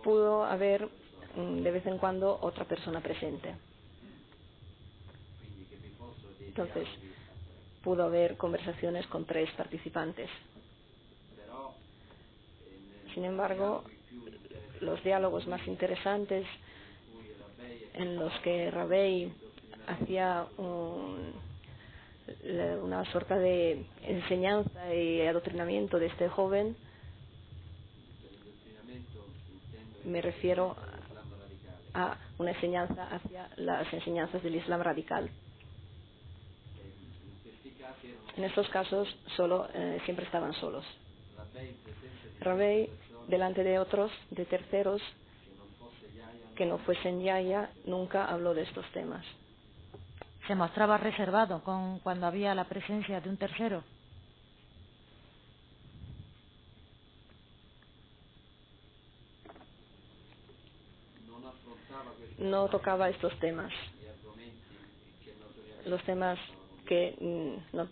Pudo haber de vez en cuando otra persona presente. Entonces, pudo haber conversaciones con 3 participantes. Sin embargo, los diálogos más interesantes en los que Rabei hacía una suerte de enseñanza y adoctrinamiento de este joven, me refiero a una enseñanza hacia las enseñanzas del Islam radical. En estos casos siempre estaban solos. Rabei, delante de otros, de terceros, que no fuesen Yahya, nunca habló de estos temas. ¿Se mostraba reservado cuando había la presencia de un tercero? No tocaba estos temas, los temas que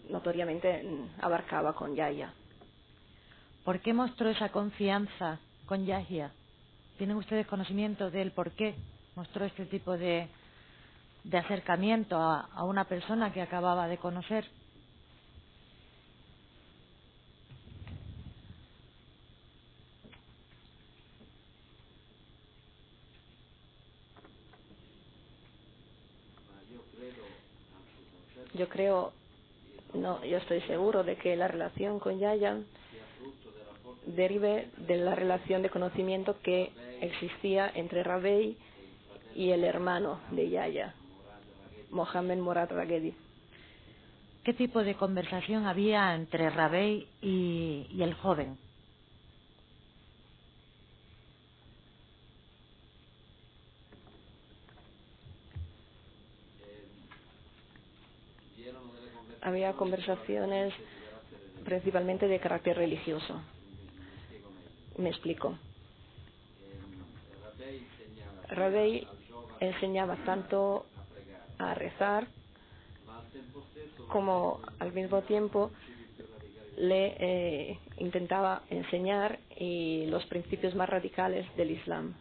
notoriamente abarcaba con Yahya. ¿Por qué mostró esa confianza con Yahya? ¿Tienen ustedes conocimiento del por qué mostró este tipo de acercamiento a una persona que acababa de conocer? Yo estoy seguro de que la relación con Yahya derive de la relación de conocimiento que existía entre Rabei y el hermano de Yahya, Mohammed Morad Raghedi. ¿Qué tipo de conversación había entre Rabei y el joven? Había conversaciones principalmente de carácter religioso. Me explico. Rabei enseñaba tanto a rezar como al mismo tiempo le intentaba enseñar los principios más radicales del Islam.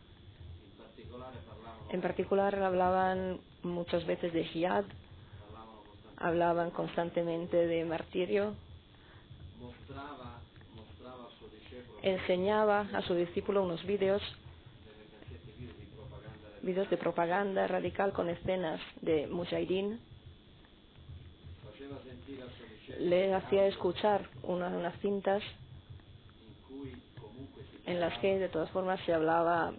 En particular hablaban muchas veces de jihad, hablaban constantemente de martirio, enseñaba a su discípulo unos vídeos de propaganda radical con escenas de mujahidín. Le hacía escuchar unas cintas en las que de todas formas se hablaba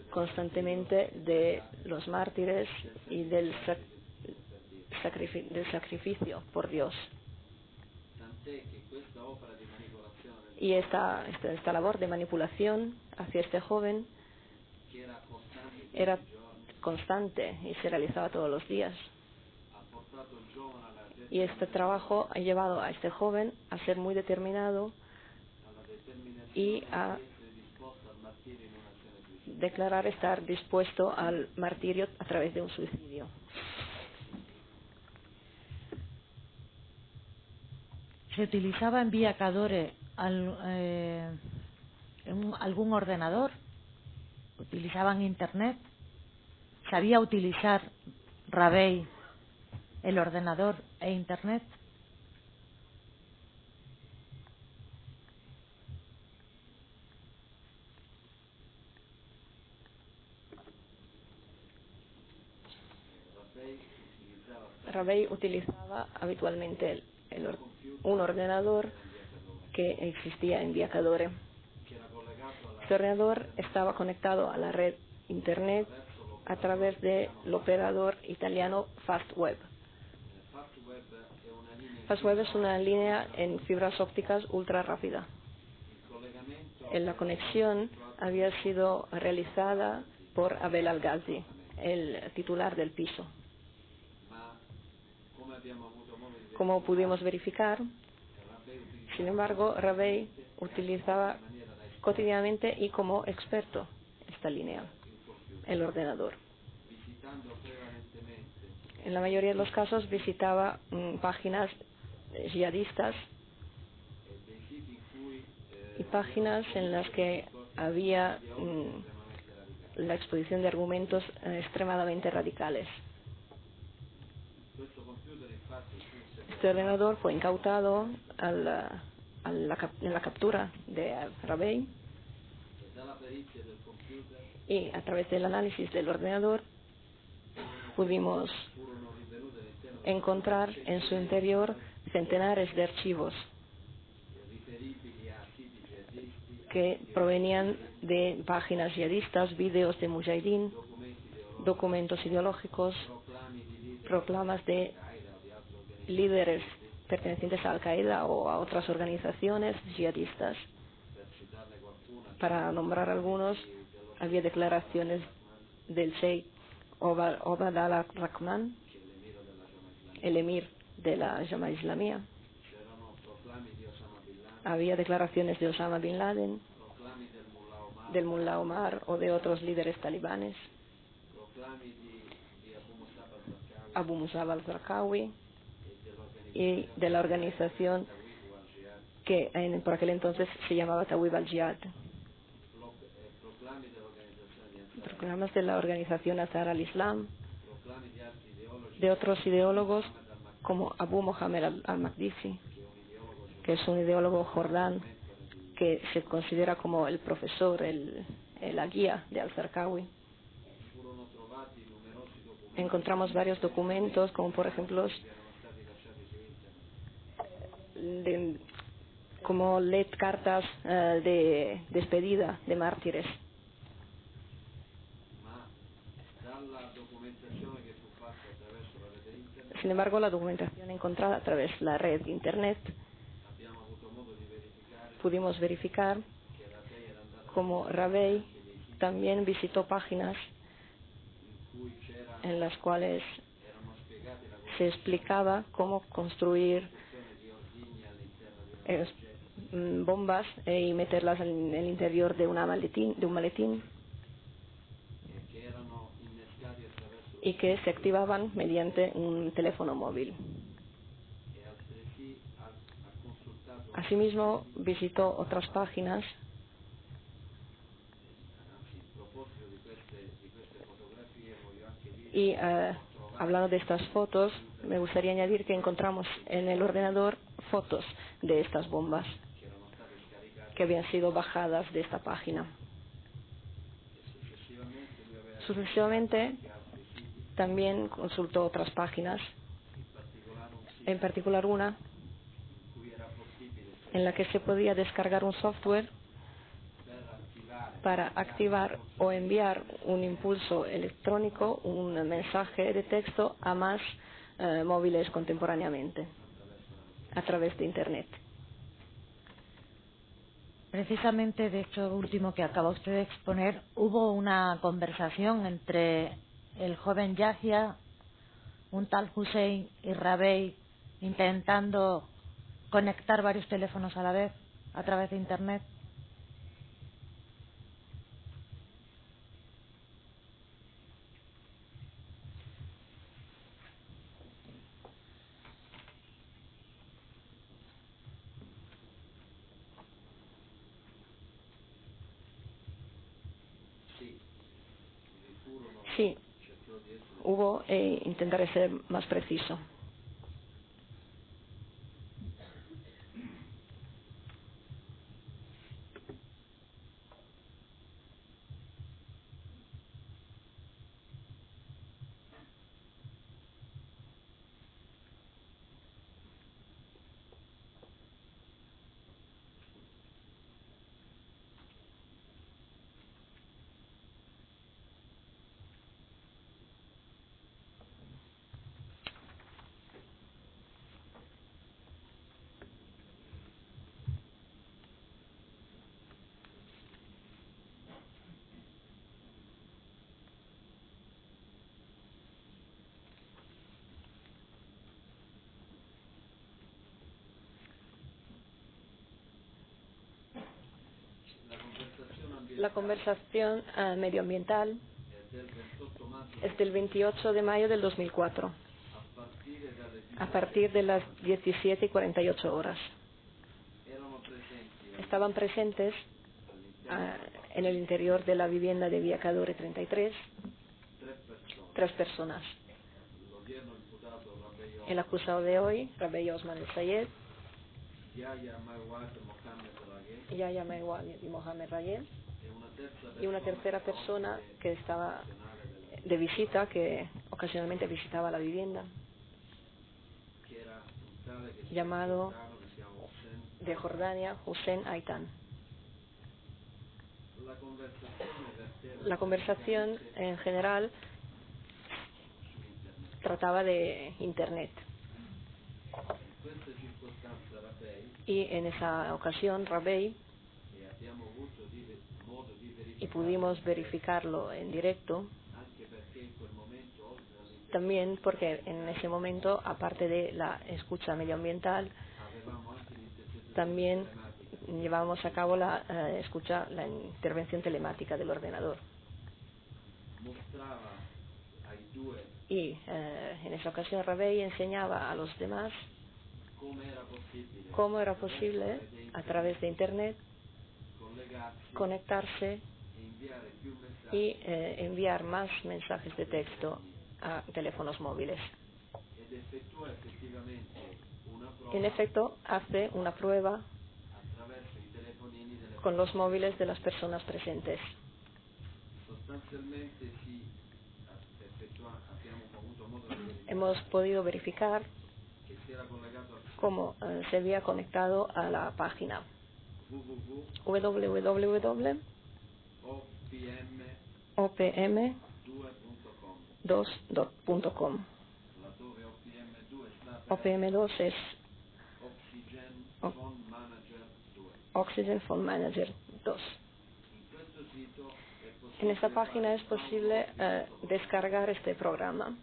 constantemente de los mártires y del sacrificio por Dios. Y esta labor de manipulación hacia este joven era constante y se realizaba todos los días. Y este trabajo ha llevado a este joven a ser muy determinado y a declarar estar dispuesto al martirio a través de un suicidio. ¿Se utilizaba en Via Cadore algún ordenador? ¿Utilizaban Internet? ¿Sabía utilizar Rabey el ordenador e Internet? Rabey utilizaba habitualmente un ordenador que existía en Via Cadore. Este ordenador estaba conectado a la red Internet a través del operador italiano Fastweb. Fastweb es una línea en fibras ópticas ultra rápida. La conexión había sido realizada por Abel Algazi, el titular del piso. Como pudimos verificar, sin embargo, Rabey utilizaba cotidianamente y como experto esta línea, el ordenador. En la mayoría de los casos visitaba páginas yihadistas y páginas en las que había la exposición de argumentos extremadamente radicales. Este ordenador fue incautado en la captura de Rabey y a través del análisis del ordenador pudimos encontrar en su interior centenares de archivos que provenían de páginas yihadistas, vídeos de mujahideen, documentos ideológicos, proclamas de líderes pertenecientes a Al-Qaeda o a otras organizaciones yihadistas. Para nombrar algunos, había declaraciones del Sheikh Obad al-Rahman, el emir de la Jama'a Islamía. Había declaraciones de Osama Bin Laden, del Mullah Omar o de otros líderes talibanes, Abu Musab al-Zarqawi, y de la organización que por aquel entonces se llamaba Tawib al-Jihad. Proclamas de la organización Azhar al-Islam, de otros ideólogos como Abu Mohammed al-Maqdisi, que es un ideólogo jordán que se considera como el profesor, la guía de al-Zarqawi. Encontramos varios documentos, como por ejemplo como cartas de despedida de mártires. Sin embargo, la documentación encontrada a través de la red Internet, pudimos verificar cómo Rabey también visitó páginas en las cuales se explicaba cómo construir bombas y meterlas en el interior de un maletín, y que se activaban mediante un teléfono móvil. Asimismo, visitó otras páginas y hablando de estas fotos, me gustaría añadir que encontramos en el ordenador fotos de estas bombas que habían sido bajadas de esta página. Sucesivamente, también consultó otras páginas, en particular una en la que se podía descargar un software para activar o enviar un impulso electrónico, un mensaje de texto a más móviles contemporáneamente a través de Internet. Precisamente de esto último que acaba usted de exponer, hubo una conversación entre el joven Yahya, un tal Hussein y Rabey intentando conectar varios teléfonos a la vez a través de Internet. Sí, hubo intentaré ser más preciso. La conversación medioambiental es del 28 de mayo del 2004, a partir de las 17:48. Estaban presentes en el interior de la vivienda de Via Cadore 33 3 personas. El acusado de hoy, Rabbi Osman El-Sayed, Yahya Maiwad y Mohamed Rayel, y una tercera persona que estaba de visita, que ocasionalmente visitaba la vivienda, llamado de Jordania Hussein Aitan. La conversación en general trataba de Internet. Y en esa ocasión, Rabbi, y pudimos verificarlo en directo, también porque en ese momento, aparte de la escucha medioambiental, también llevábamos a cabo la intervención telemática del ordenador. Y en esa ocasión Rabbi enseñaba a los demás cómo era posible a través de Internet conectarse y enviar más mensajes de texto a teléfonos móviles. En efecto, hace una prueba con los móviles de las personas presentes. Hemos podido verificar cómo se había conectado a la página www.opm2.com. OPM2 es Oxygen Phone Manager 2. En esta página es posible descargar este programa.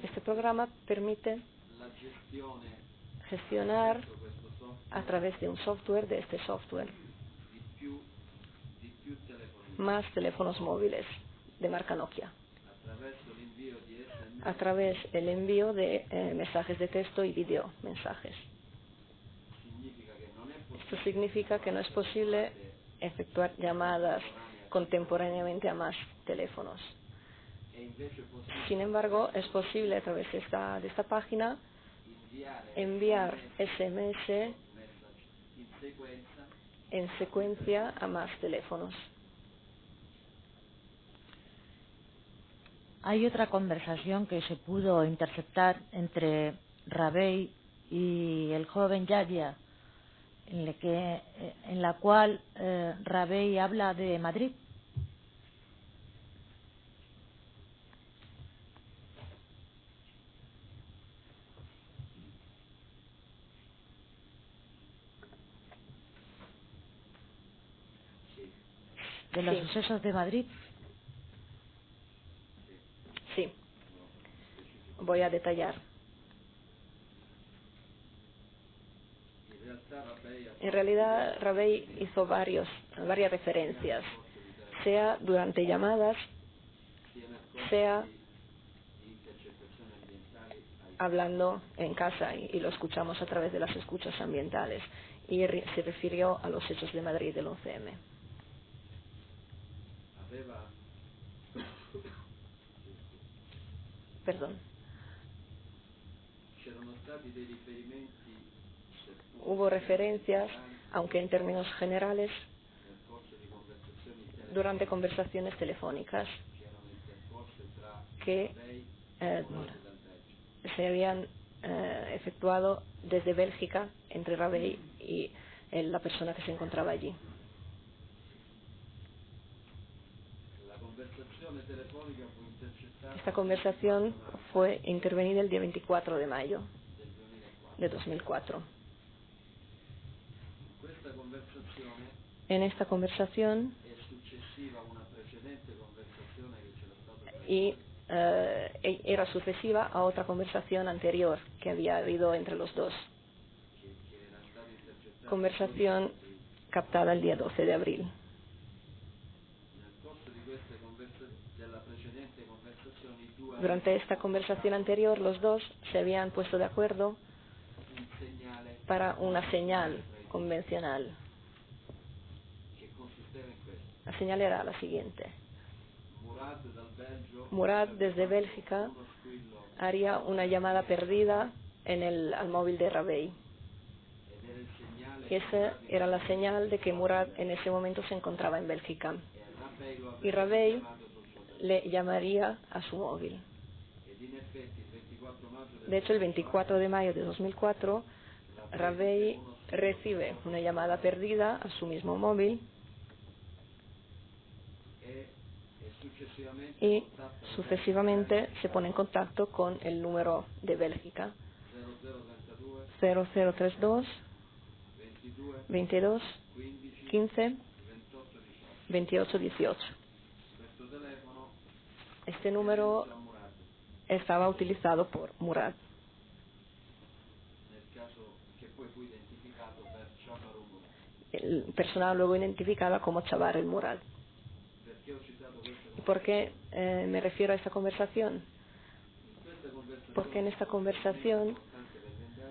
Este programa permite gestionar a través de un software, de este software, más teléfonos móviles de marca Nokia, a través del envío de mensajes de texto y video mensajes. Esto significa que no es posible efectuar llamadas contemporáneamente a más teléfonos. Sin embargo, es posible a través de esta página enviar SMS en secuencia a más teléfonos. Hay otra conversación que se pudo interceptar entre Rabbi y el joven Yahya, en la cual Rabbi habla de Madrid. De los sucesos de Madrid. Sí. voy a detallar. En realidad, Rabey hizo varias referencias, sea durante llamadas, sea hablando en casa, y lo escuchamos a través de las escuchas ambientales, y se refirió a los hechos de Madrid del 11M. Perdón. Hubo referencias, aunque en términos generales, durante conversaciones telefónicas que se habían efectuado desde Bélgica entre Rabey y la persona que se encontraba allí. Esta conversación fue intervenida el día 24 de mayo de 2004. En esta conversación era sucesiva a otra conversación anterior que había habido entre los dos. Conversación captada el día 12 de abril. Durante esta conversación anterior, los dos se habían puesto de acuerdo para una señal convencional. La señal era la siguiente. Murad desde Bélgica haría una llamada perdida al móvil de Rabey. Esa era la señal de que Murad en ese momento se encontraba en Bélgica. Y Rabey le llamaría a su móvil. De hecho, el 24 de mayo de 2004, Rabey recibe una llamada perdida a su mismo móvil y sucesivamente se pone en contacto con el número de Bélgica 0032 22 15 28 18. Este número estaba utilizado por Murad. El personal luego identificada como Chavar el Murad. ¿Y por qué me refiero a esta conversación? Porque en esta conversación,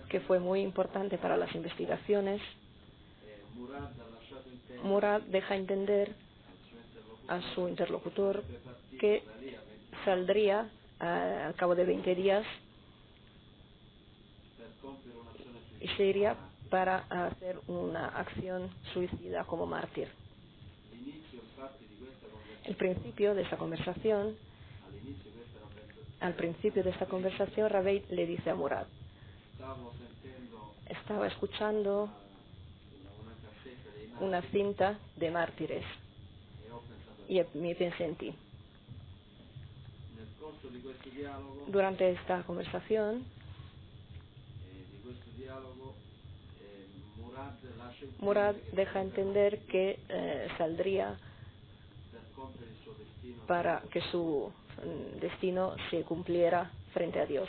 que fue muy importante para las investigaciones, Murad deja entender a su interlocutor que saldría al cabo de 20 días y se iría para hacer una acción suicida como mártir. Al principio de esta conversación, Rabey le dice a Murad: estaba escuchando una cinta de mártires y me pensé en ti. Durante esta conversación, Murad deja entender que saldría para que su destino se cumpliera frente a Dios.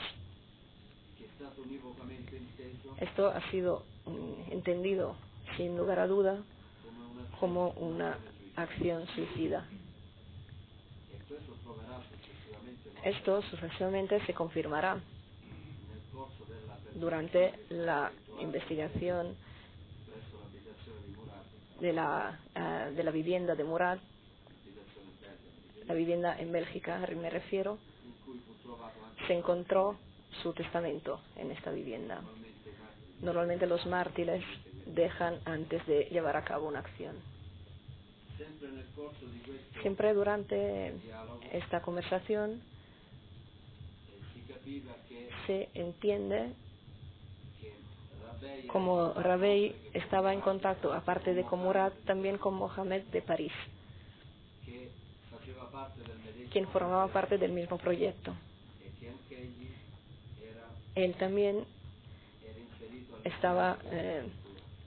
Esto ha sido entendido, sin lugar a duda, como una acción suicida. Esto sucesivamente se confirmará durante la investigación de la vivienda de Murad, la vivienda en Bélgica, me refiero. Se encontró su testamento en esta vivienda. Normalmente los mártires dejan antes de llevar a cabo una acción. Siempre durante esta conversación se entiende como Rabey estaba en contacto, aparte de con Murad, también con Mohamed de París, quien formaba parte del mismo proyecto. Él también estaba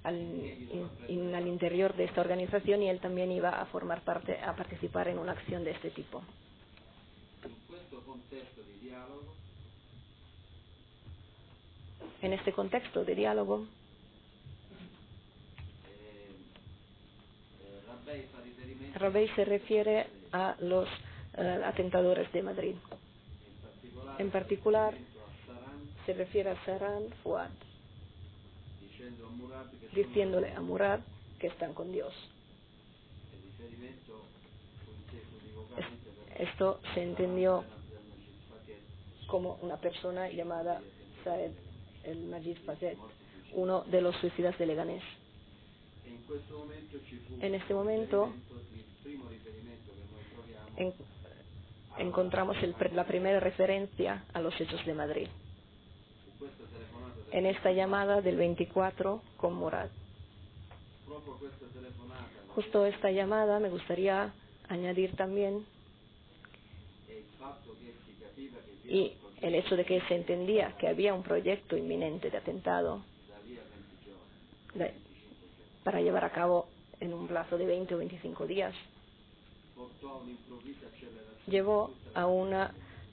al interior de esta organización y él también iba a formar parte, a participar en una acción de este tipo. En este contexto de diálogo, Rabey se refiere a los atentadores de Madrid. En particular, se refiere a Saran Fuad, diciéndole a Murad que están con Dios. Esto se entendió como una persona llamada Saed el-Majid Fazet, uno de los suicidas de Leganés. En este momento encontramos la primera referencia a los hechos de Madrid, en esta llamada del 24 con Murad. Justo esta llamada me gustaría añadir también y el hecho de que se entendía que había un proyecto inminente de atentado para llevar a cabo en un plazo de 20 o 25 días, llevó a una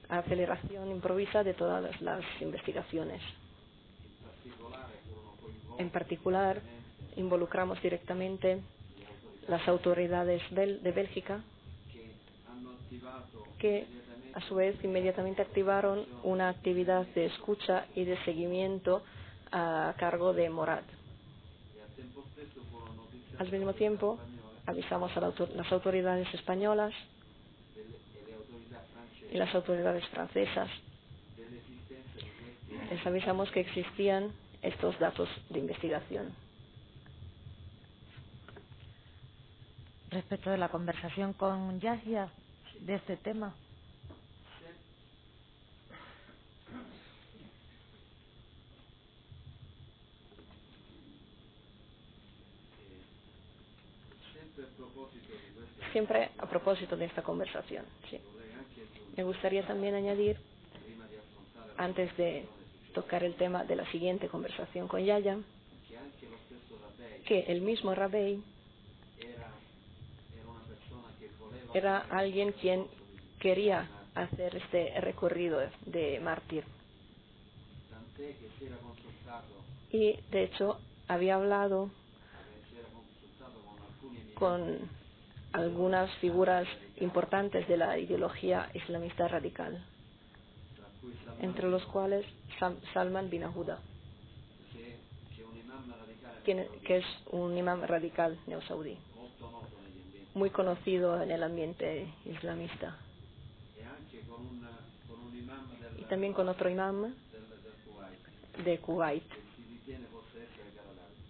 aceleración improvisa de todas las investigaciones. En particular, involucramos directamente las autoridades de Bélgica, que a su vez inmediatamente activaron una actividad de escucha y de seguimiento a cargo de Morad. Al mismo tiempo, avisamos a las autoridades españolas y las autoridades francesas. Les avisamos que existían estos datos de investigación. Respecto de la conversación con Yahya de este tema. Siempre a propósito de esta conversación, sí. Me gustaría también añadir, antes de tocar el tema de la siguiente conversación con Yahya, que el mismo Rabey era alguien quien quería hacer este recorrido de mártir. Y de hecho había hablado con algunas figuras importantes de la ideología islamista radical, entre los cuales Salman bin Ahuda, que es un imam radical neosaudí, muy conocido en el ambiente islamista. Y también con otro imam de Kuwait,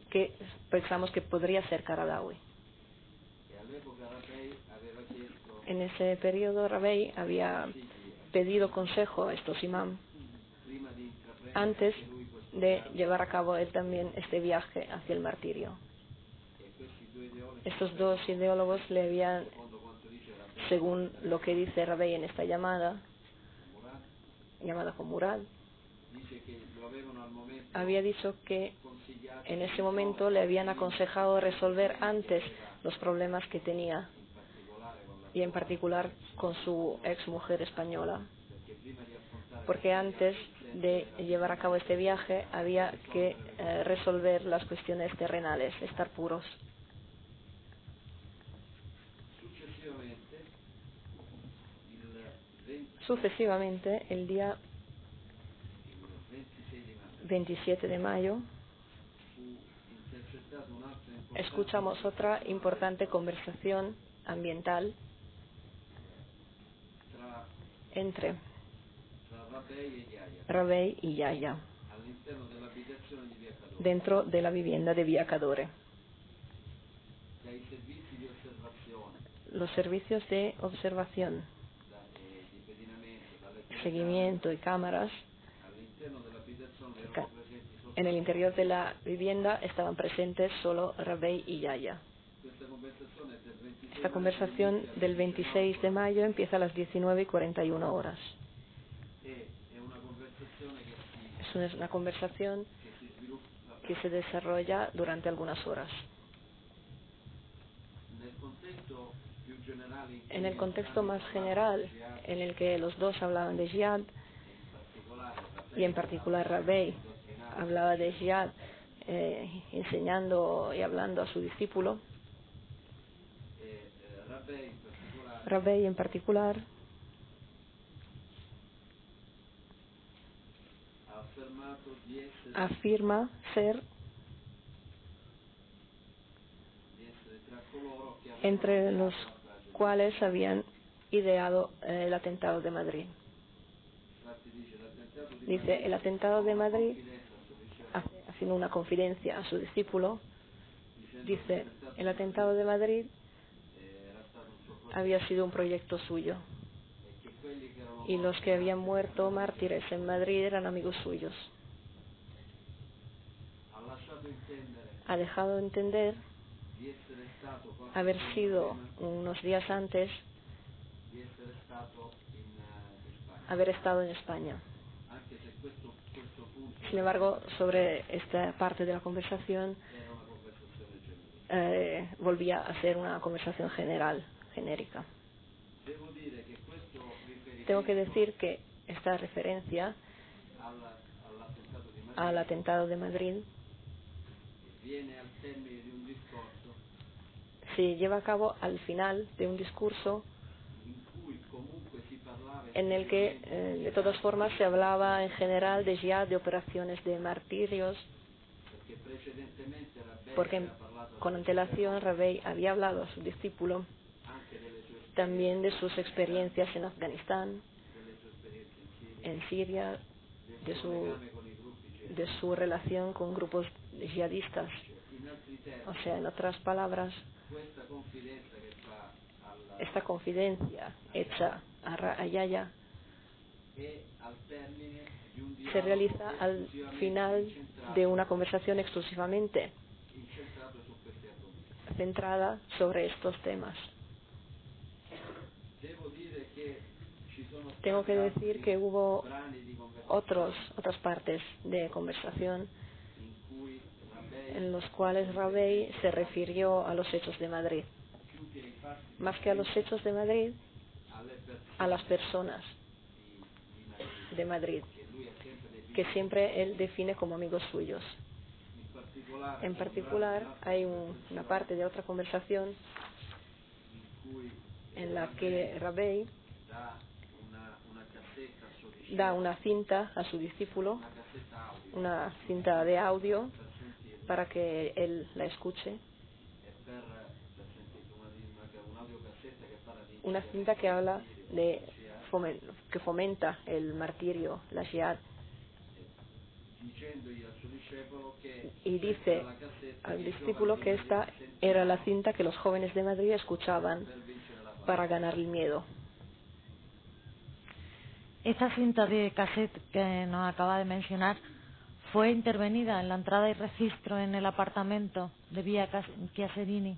que pensamos que podría ser Qaradawi. En ese periodo Rabey había pedido consejo a estos imam antes de llevar a cabo él también este viaje hacia el martirio. Estos dos ideólogos le habían, según lo que dice Rabey en esta llamada con Murad, había dicho que en ese momento le habían aconsejado resolver antes los problemas que tenía, y en particular con su ex mujer española, porque antes de llevar a cabo este viaje había que resolver las cuestiones terrenales, estar puros. Sucesivamente, el día 27 de mayo, escuchamos otra importante conversación ambiental entre Rabey y Yahya dentro de la vivienda de Via Cadore. Los servicios de observación, seguimiento y cámaras en el interior de la vivienda estaban presentes solo Rabey y Yahya. Esta conversación del 26 de mayo empieza a las 19:41 horas. Es una conversación que se desarrolla durante algunas horas. En el contexto más general, en el que los dos hablaban de jihad, y en particular Rabey hablaba de jihad, enseñando y hablando a su discípulo. Rabbei en particular afirma ser entre los cuales habían ideado el atentado de Madrid. Dice, el atentado de Madrid, haciendo una confidencia a su discípulo, dice, el atentado de Madrid había sido un proyecto suyo y los que habían muerto mártires en Madrid eran amigos suyos. Ha dejado entender haber sido unos días antes haber estado en España. Sin embargo, sobre esta parte de la conversación volvía a ser una conversación general, genérica. Tengo que decir que esta referencia al atentado de Madrid se lleva a cabo al final de un discurso en el que de todas formas se hablaba en general de jihad, de operaciones de martirios, porque con antelación Rabbei había hablado a su discípulo también de sus experiencias en Afganistán, en Siria, de su relación con grupos yihadistas. O sea, en otras palabras, esta confidencia hecha a Yahya se realiza al final de una conversación exclusivamente centrada sobre estos temas. Tengo que decir que hubo otras partes de conversación en los cuales Rabbei se refirió a los hechos de Madrid. Más que a los hechos de Madrid, a las personas de Madrid, que siempre él define como amigos suyos. En particular, hay una parte de otra conversación en la que Rabbei da una cinta a su discípulo, una cinta de audio, para que él la escuche. Una cinta que habla de que fomenta el martirio, la jihad, y dice al discípulo que esta era la cinta que los jóvenes de Madrid escuchaban para ganar el miedo. Esta cinta de cassette que nos acaba de mencionar fue intervenida en la entrada y registro en el apartamento de Vía Chiaserini.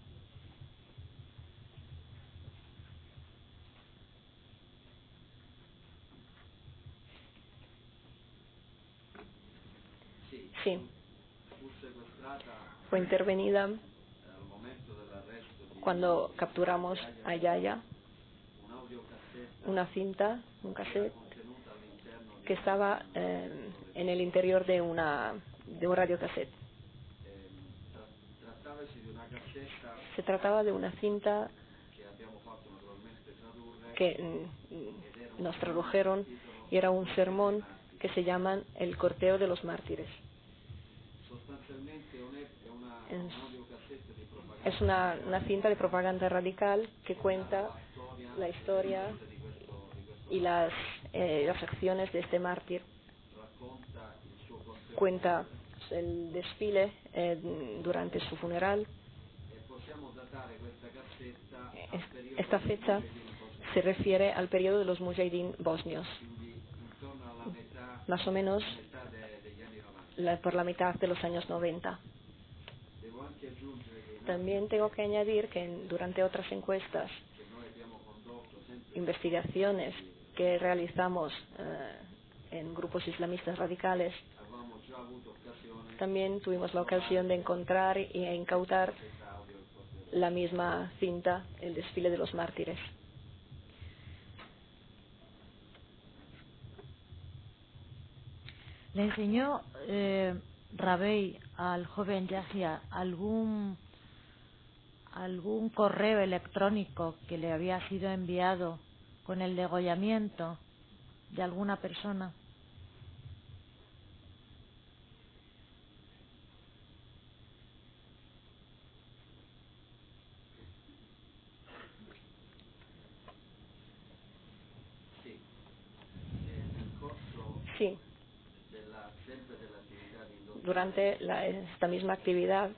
Sí, fue intervenida cuando capturamos a Yahya, una cinta, un cassette, que estaba en el interior de un radiocassette. Se trataba de una cinta que nos tradujeron y era un sermón que se llama El corteo de los mártires. Es una cinta de propaganda radical que cuenta la historia y las acciones de este mártir. Cuenta el desfile durante su funeral. Esta fecha se refiere al periodo de los mujahidín bosnios, más o menos por la mitad de los años 90. También tengo que añadir que durante otras encuestas, investigaciones que realizamos en grupos islamistas radicales, también tuvimos la ocasión de encontrar e incautar la misma cinta, el desfile de los mártires. ¿Le enseñó Rabey al joven Yahya algún correo electrónico que le había sido enviado con el degollamiento de alguna persona? Sí. Durante esta misma actividad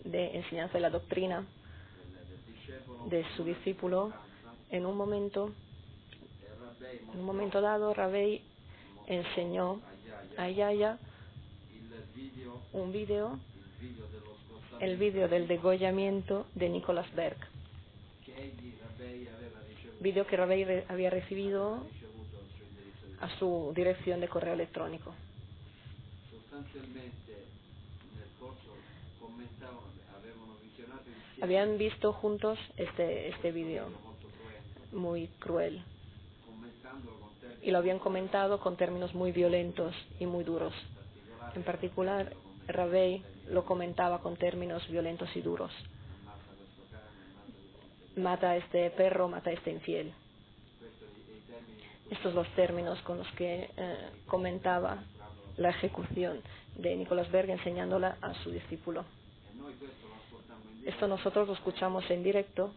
de enseñanza de la doctrina de su discípulo, en un momento dado, Rabey enseñó a Yahya un vídeo, el vídeo del degollamiento de Nicholas Berg, vídeo que Rabey había recibido a su dirección de correo electrónico. Habían visto juntos este vídeo muy cruel y lo habían comentado con términos muy violentos y muy duros. En particular, Rabey lo comentaba con términos violentos y duros. Mata a este perro, mata a este infiel. Estos los términos con los que comentaba la ejecución de Nicholas Berg enseñándola a su discípulo. Esto nosotros lo escuchamos en directo,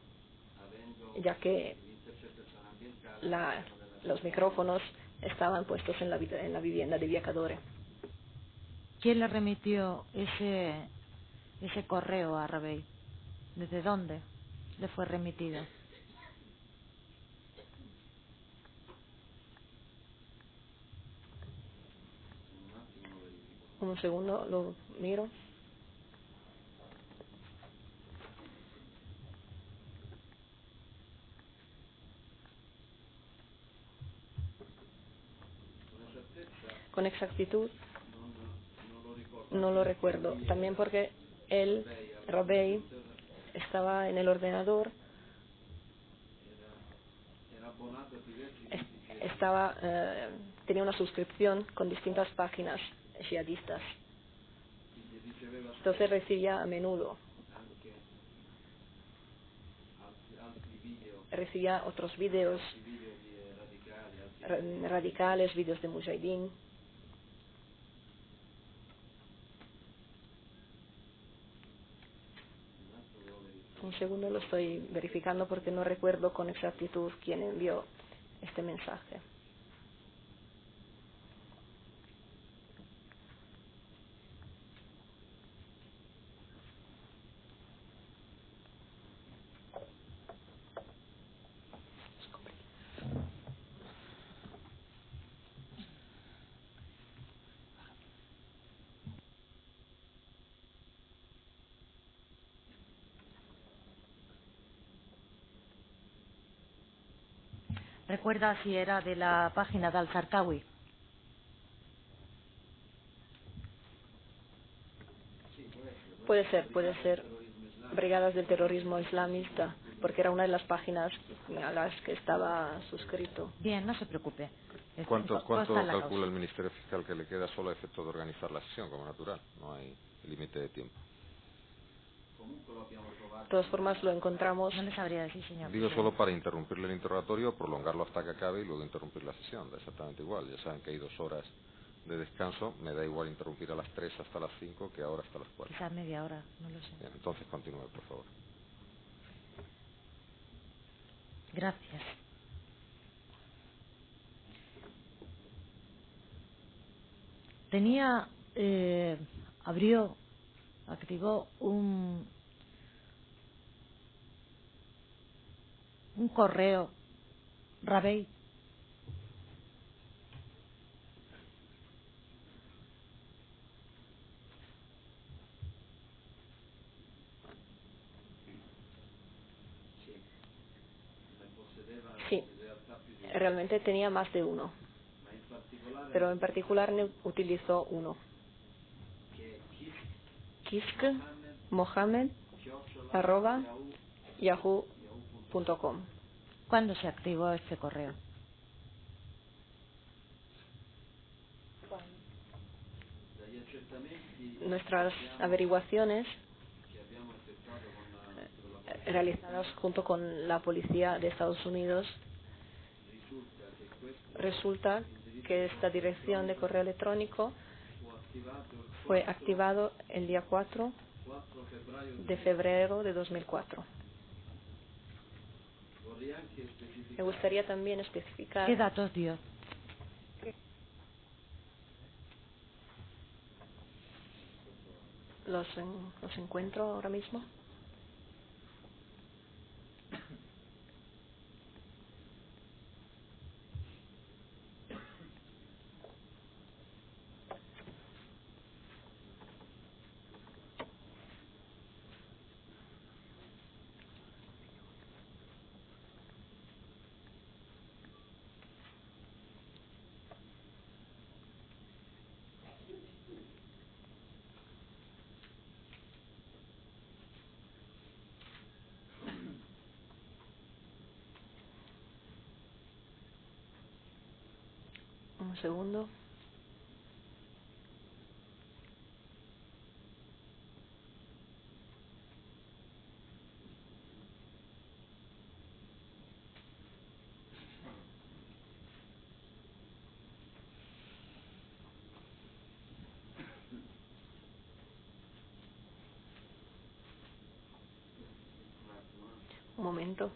ya que los micrófonos estaban puestos en la vivienda de Viacadore. ¿Quién le remitió ese correo a Rabey? ¿Desde dónde le fue remitido? Un segundo, lo miro. Con exactitud no lo recuerdo. También porque Rabey, estaba en el ordenador, tenía una suscripción con distintas páginas jihadistas. Entonces recibía a menudo, otros vídeos radicales, vídeos de Mujahideen. Un segundo, lo estoy verificando porque no recuerdo con exactitud quién envió este mensaje. ¿Recuerda si era de la página de Al-Zarqawi? Puede ser Brigadas del Terrorismo Islamista, porque era una de las páginas a las que estaba suscrito. Bien, no se preocupe. ¿Cuánto calcula el Ministerio Fiscal que le queda solo a efecto de organizar la sesión, como natural? No hay límite de tiempo. De todas formas, lo encontramos. No le sabría decir, señor. Digo solo para interrumpirle el interrogatorio, prolongarlo hasta que acabe y luego interrumpir la sesión. Da exactamente igual. Ya saben que hay 2 horas de descanso. Me da igual interrumpir a las 3 hasta las 5 que ahora hasta las 4. Quizás media hora, no lo sé. Bien, entonces continúe, por favor. Gracias. Activó un correo Rabey. Sí, realmente tenía más de uno, pero en particular utilizó uno. kiskmohammed@yahoo.com. ¿Cuándo se activó este correo? Nuestras averiguaciones realizadas junto con la policía de Estados Unidos, resulta que esta dirección de correo electrónico fue activado el día 4 de febrero de 2004. Me gustaría también especificar ¿Qué datos dio? los encuentro ahora mismo. Un segundo. Un momento.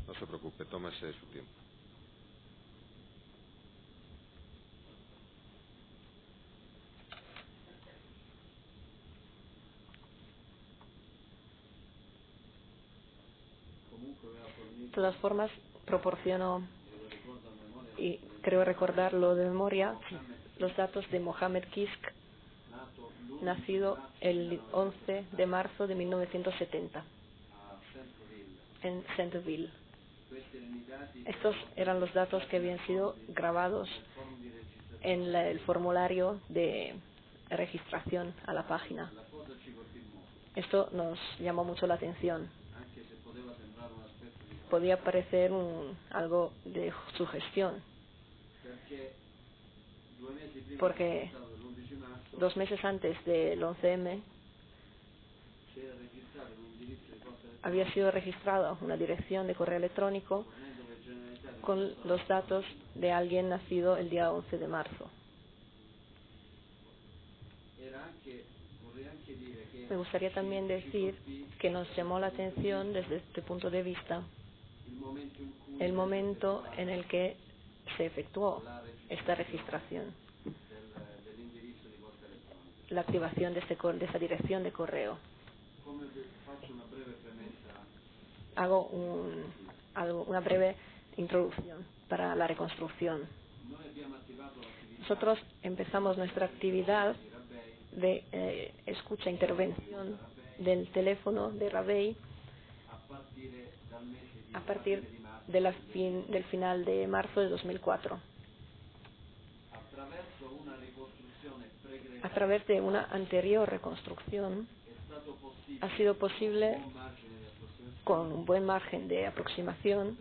No se preocupe, tómese su tiempo. De todas formas, proporciono, y creo recordarlo de memoria, los datos de Mohamed Kisk, nacido el 11 de marzo de 1970 en Centerville. Estos eran los datos que habían sido grabados en el formulario de registración a la página. Esto nos llamó mucho la atención. Podía parecer algo de sugestión, porque 2 meses antes del 11M había sido registrada una dirección de correo electrónico con los datos de alguien nacido el día 11 de marzo. Me gustaría también decir que nos llamó la atención desde este punto de vista el momento en el que se efectuó esta registración, la activación de esta dirección de correo. Hago una breve introducción para la reconstrucción. Nosotros empezamos nuestra actividad de escucha e intervención del teléfono de Rabey a partir del final de marzo de 2004. A través de una anterior reconstrucción ha sido posible, con un buen margen de aproximación,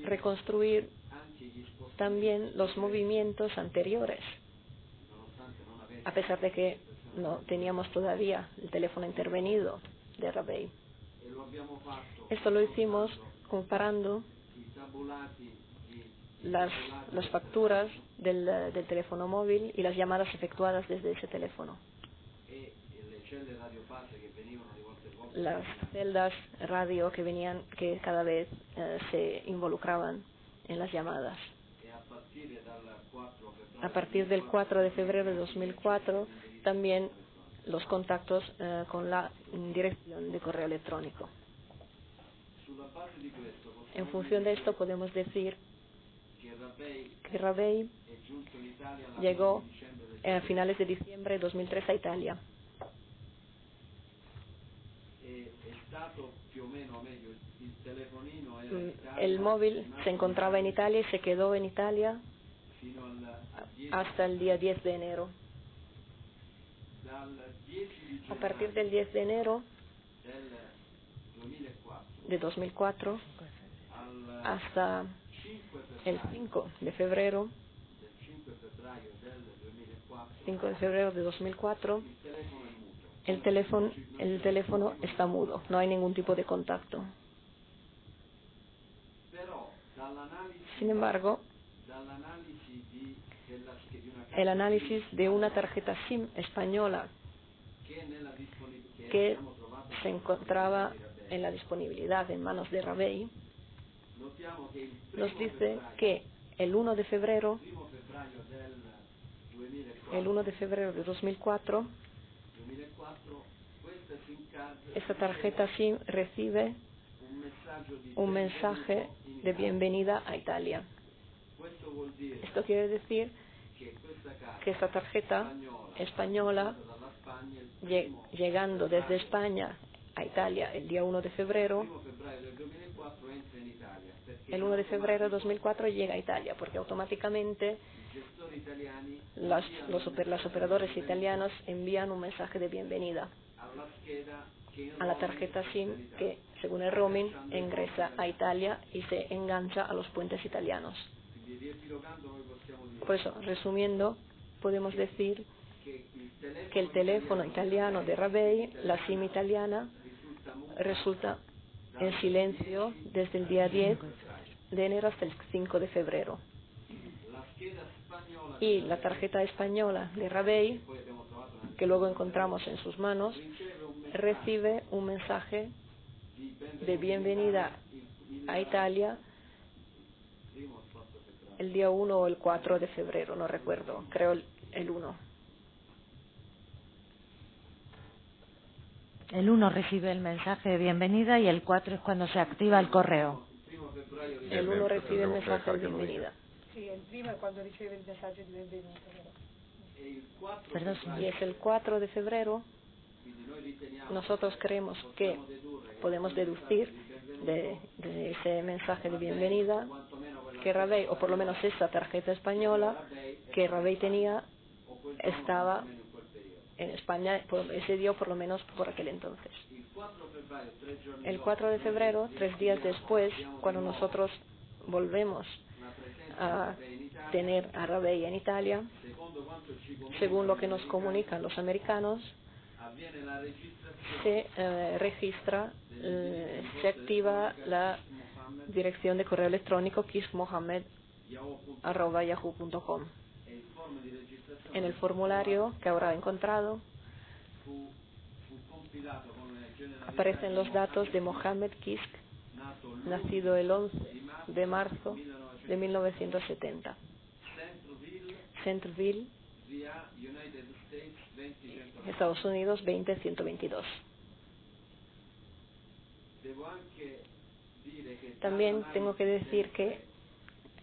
reconstruir también los movimientos anteriores, a pesar de que no teníamos todavía el teléfono intervenido de Rabey. Esto lo hicimos comparando las facturas del teléfono móvil y las llamadas efectuadas desde ese teléfono. Las celdas radio que cada vez se involucraban en las llamadas. A partir del 4 de febrero de 2004, también los contactos con la dirección de correo electrónico. En función de esto podemos decir que Rabey llegó a finales de diciembre de 2003 a Italia. El móvil se encontraba en Italia y se quedó en Italia hasta el día 10 de enero. A partir del 10 de enero de 2004 hasta el 5 de febrero, 5 de febrero de 2004, el teléfono está mudo, no hay ningún tipo de contacto. Sin embargo, el análisis de una tarjeta SIM española que se encontraba en la disponibilidad en manos de Rabei nos dice que el 1 de febrero de 2004 esta tarjeta SIM recibe un mensaje de bienvenida a Italia. Esto quiere decir que esta tarjeta española, llegando desde España a Italia el día 1 de febrero, el 1 de febrero de 2004 llega a Italia, porque automáticamente los operadores italianos envían un mensaje de bienvenida a la tarjeta SIM que, según el roaming, ingresa a Italia y se engancha a los puentes italianos. Por eso, resumiendo, podemos decir que el teléfono italiano de Rabei, la SIM italiana, resulta en silencio desde el día 10 de enero hasta el 5 de febrero. Y la tarjeta española de Rabei, que luego encontramos en sus manos, recibe un mensaje de bienvenida a Italia el día 1 o el 4 de febrero, no recuerdo, creo el 1. El 1 recibe el mensaje de bienvenida y el 4 es cuando se activa el correo. El 1 recibe el mensaje de bienvenida. Sí, el primo è quando riceve il messaggio di benvenuto. Perdón, Y es el 4 de febrero. Nosotros creemos que podemos deducir de ese mensaje de bienvenida que Rabei, o por lo menos esa tarjeta española que Rabei tenía, estaba en España ese día, o por lo menos por aquel entonces. El 4 de febrero, 3 días después, cuando nosotros volvemos a tener a Rabei en Italia, según lo que nos comunican los americanos, se registra, se activa la dirección de correo electrónico kishmohammed@yahoo.com. En el formulario que ahora he encontrado aparecen los datos de Mohammed Kishk, nacido el 11 de marzo de 1970. Centerville, Estados Unidos, 20122. También tengo que decir que,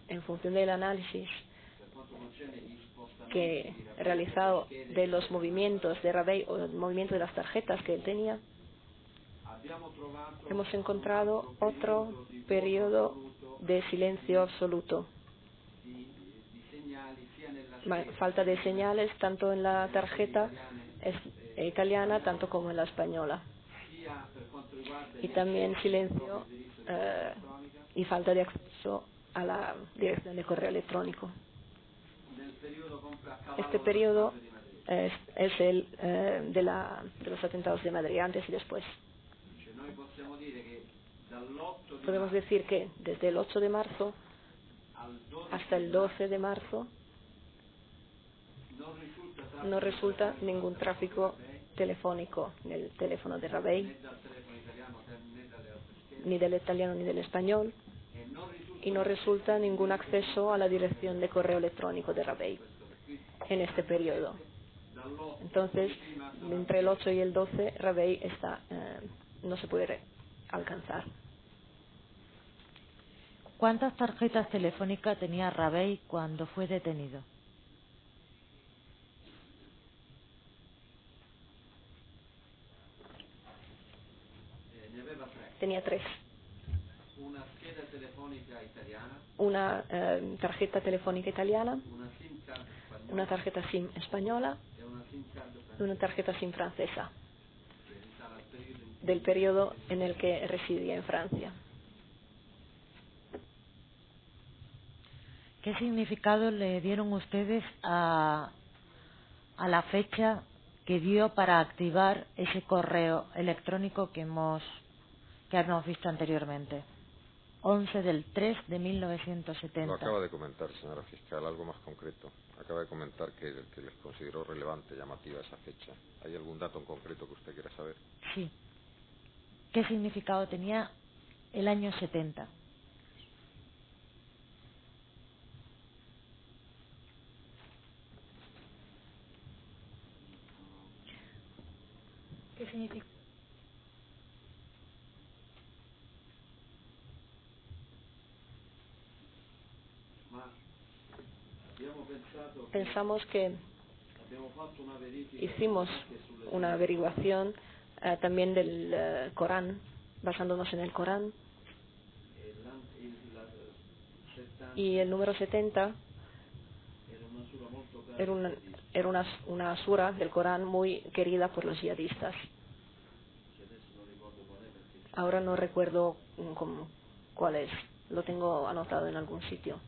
en función del análisis que he realizado de los movimientos de Rabei o el movimiento de las tarjetas que él tenía, hemos encontrado otro periodo de silencio absoluto. Falta de señales tanto en la tarjeta italiana tanto como en la española. Y también silencio y falta de acceso a la dirección de correo electrónico. Este periodo es el de los atentados de Madrid, antes y después. Podemos decir que desde el 8 de marzo hasta el 12 de marzo no resulta ningún tráfico telefónico en el teléfono de Rabei, ni del italiano ni del español, y no resulta ningún acceso a la dirección de correo electrónico de Rabei en este periodo. Entonces, entre el 8 y el 12, Rabei no se puede alcanzar. ¿Cuántas tarjetas telefónicas tenía Rabei cuando fue detenido? Tenía 3. Una tarjeta telefónica italiana, una tarjeta SIM española y una tarjeta SIM francesa, del periodo en el que residía en Francia. ¿Qué significado le dieron ustedes a la fecha que dio para activar ese correo electrónico que hemos visto anteriormente? 11 del 3 de 1970. Lo acaba de comentar, señora fiscal, algo más concreto. Acaba de comentar que les consideró relevante, llamativa esa fecha. ¿Hay algún dato en concreto que usted quiera saber? Sí. ¿Qué significado tenía el año 70? ¿Qué significa? Pensamos que hicimos una averiguación también del Corán, basándonos en el Corán, y el número 70 era una sura del Corán muy querida por los yihadistas. Ahora no recuerdo cuál es, lo tengo anotado en algún sitio.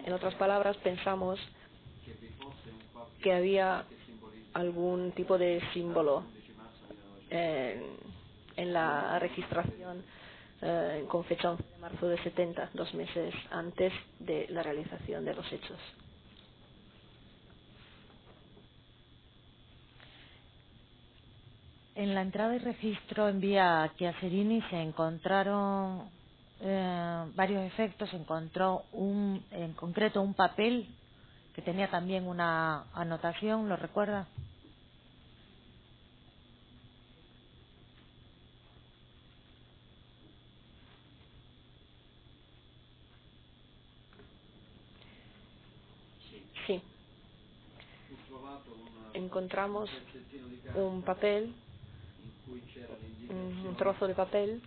En otras palabras, pensamos que había algún tipo de símbolo en la registración con fecha 11 de marzo de 70, 2 meses antes de la realización de los hechos. En la entrada y registro en vía Chiaserini se encontraron varios efectos. Se encontró en concreto un papel que tenía también una anotación, ¿lo recuerda? Sí. Encontramos un papel, un trozo de papel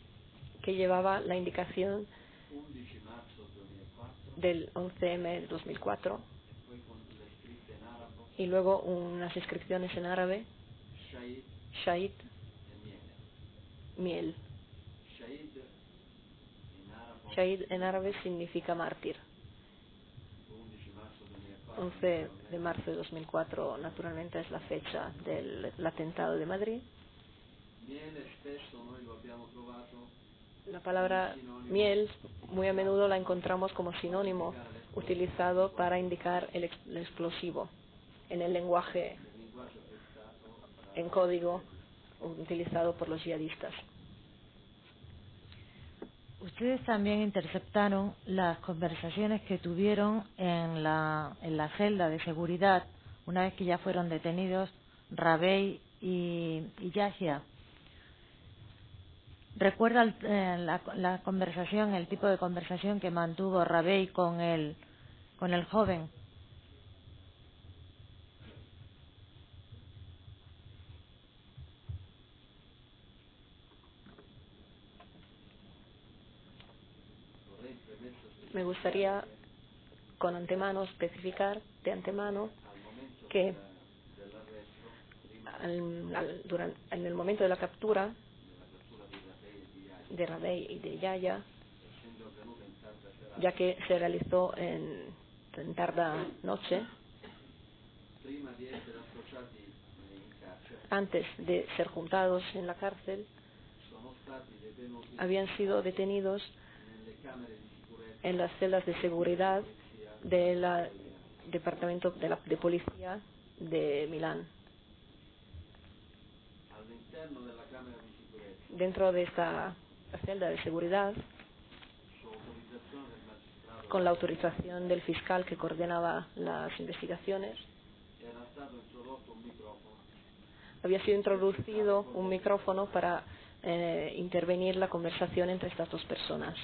que llevaba la indicación del 11M de 2004 y luego unas inscripciones en árabe, Shahid, miel. Shahid en árabe significa mártir. 11 de marzo de 2004 naturalmente es la fecha del atentado de Madrid. La palabra miel muy a menudo la encontramos como sinónimo utilizado para indicar el explosivo en el lenguaje en código utilizado por los yihadistas. Ustedes también interceptaron las conversaciones que tuvieron en la celda de seguridad una vez que ya fueron detenidos Rabey y Yahya. ¿Recuerda la conversación, el tipo de conversación que mantuvo Rabey con el joven? Me gustaría con antemano especificar de antemano que en el momento de la captura de Rabey y de Yahya, ya que se realizó en tarda noche, antes de ser juntados en la cárcel, habían sido detenidos en las celdas de seguridad del departamento de policía de Milán. Dentro de esta celda de seguridad, con la autorización del fiscal que coordinaba las investigaciones, había sido introducido un micrófono para intervenir la conversación entre estas dos personas.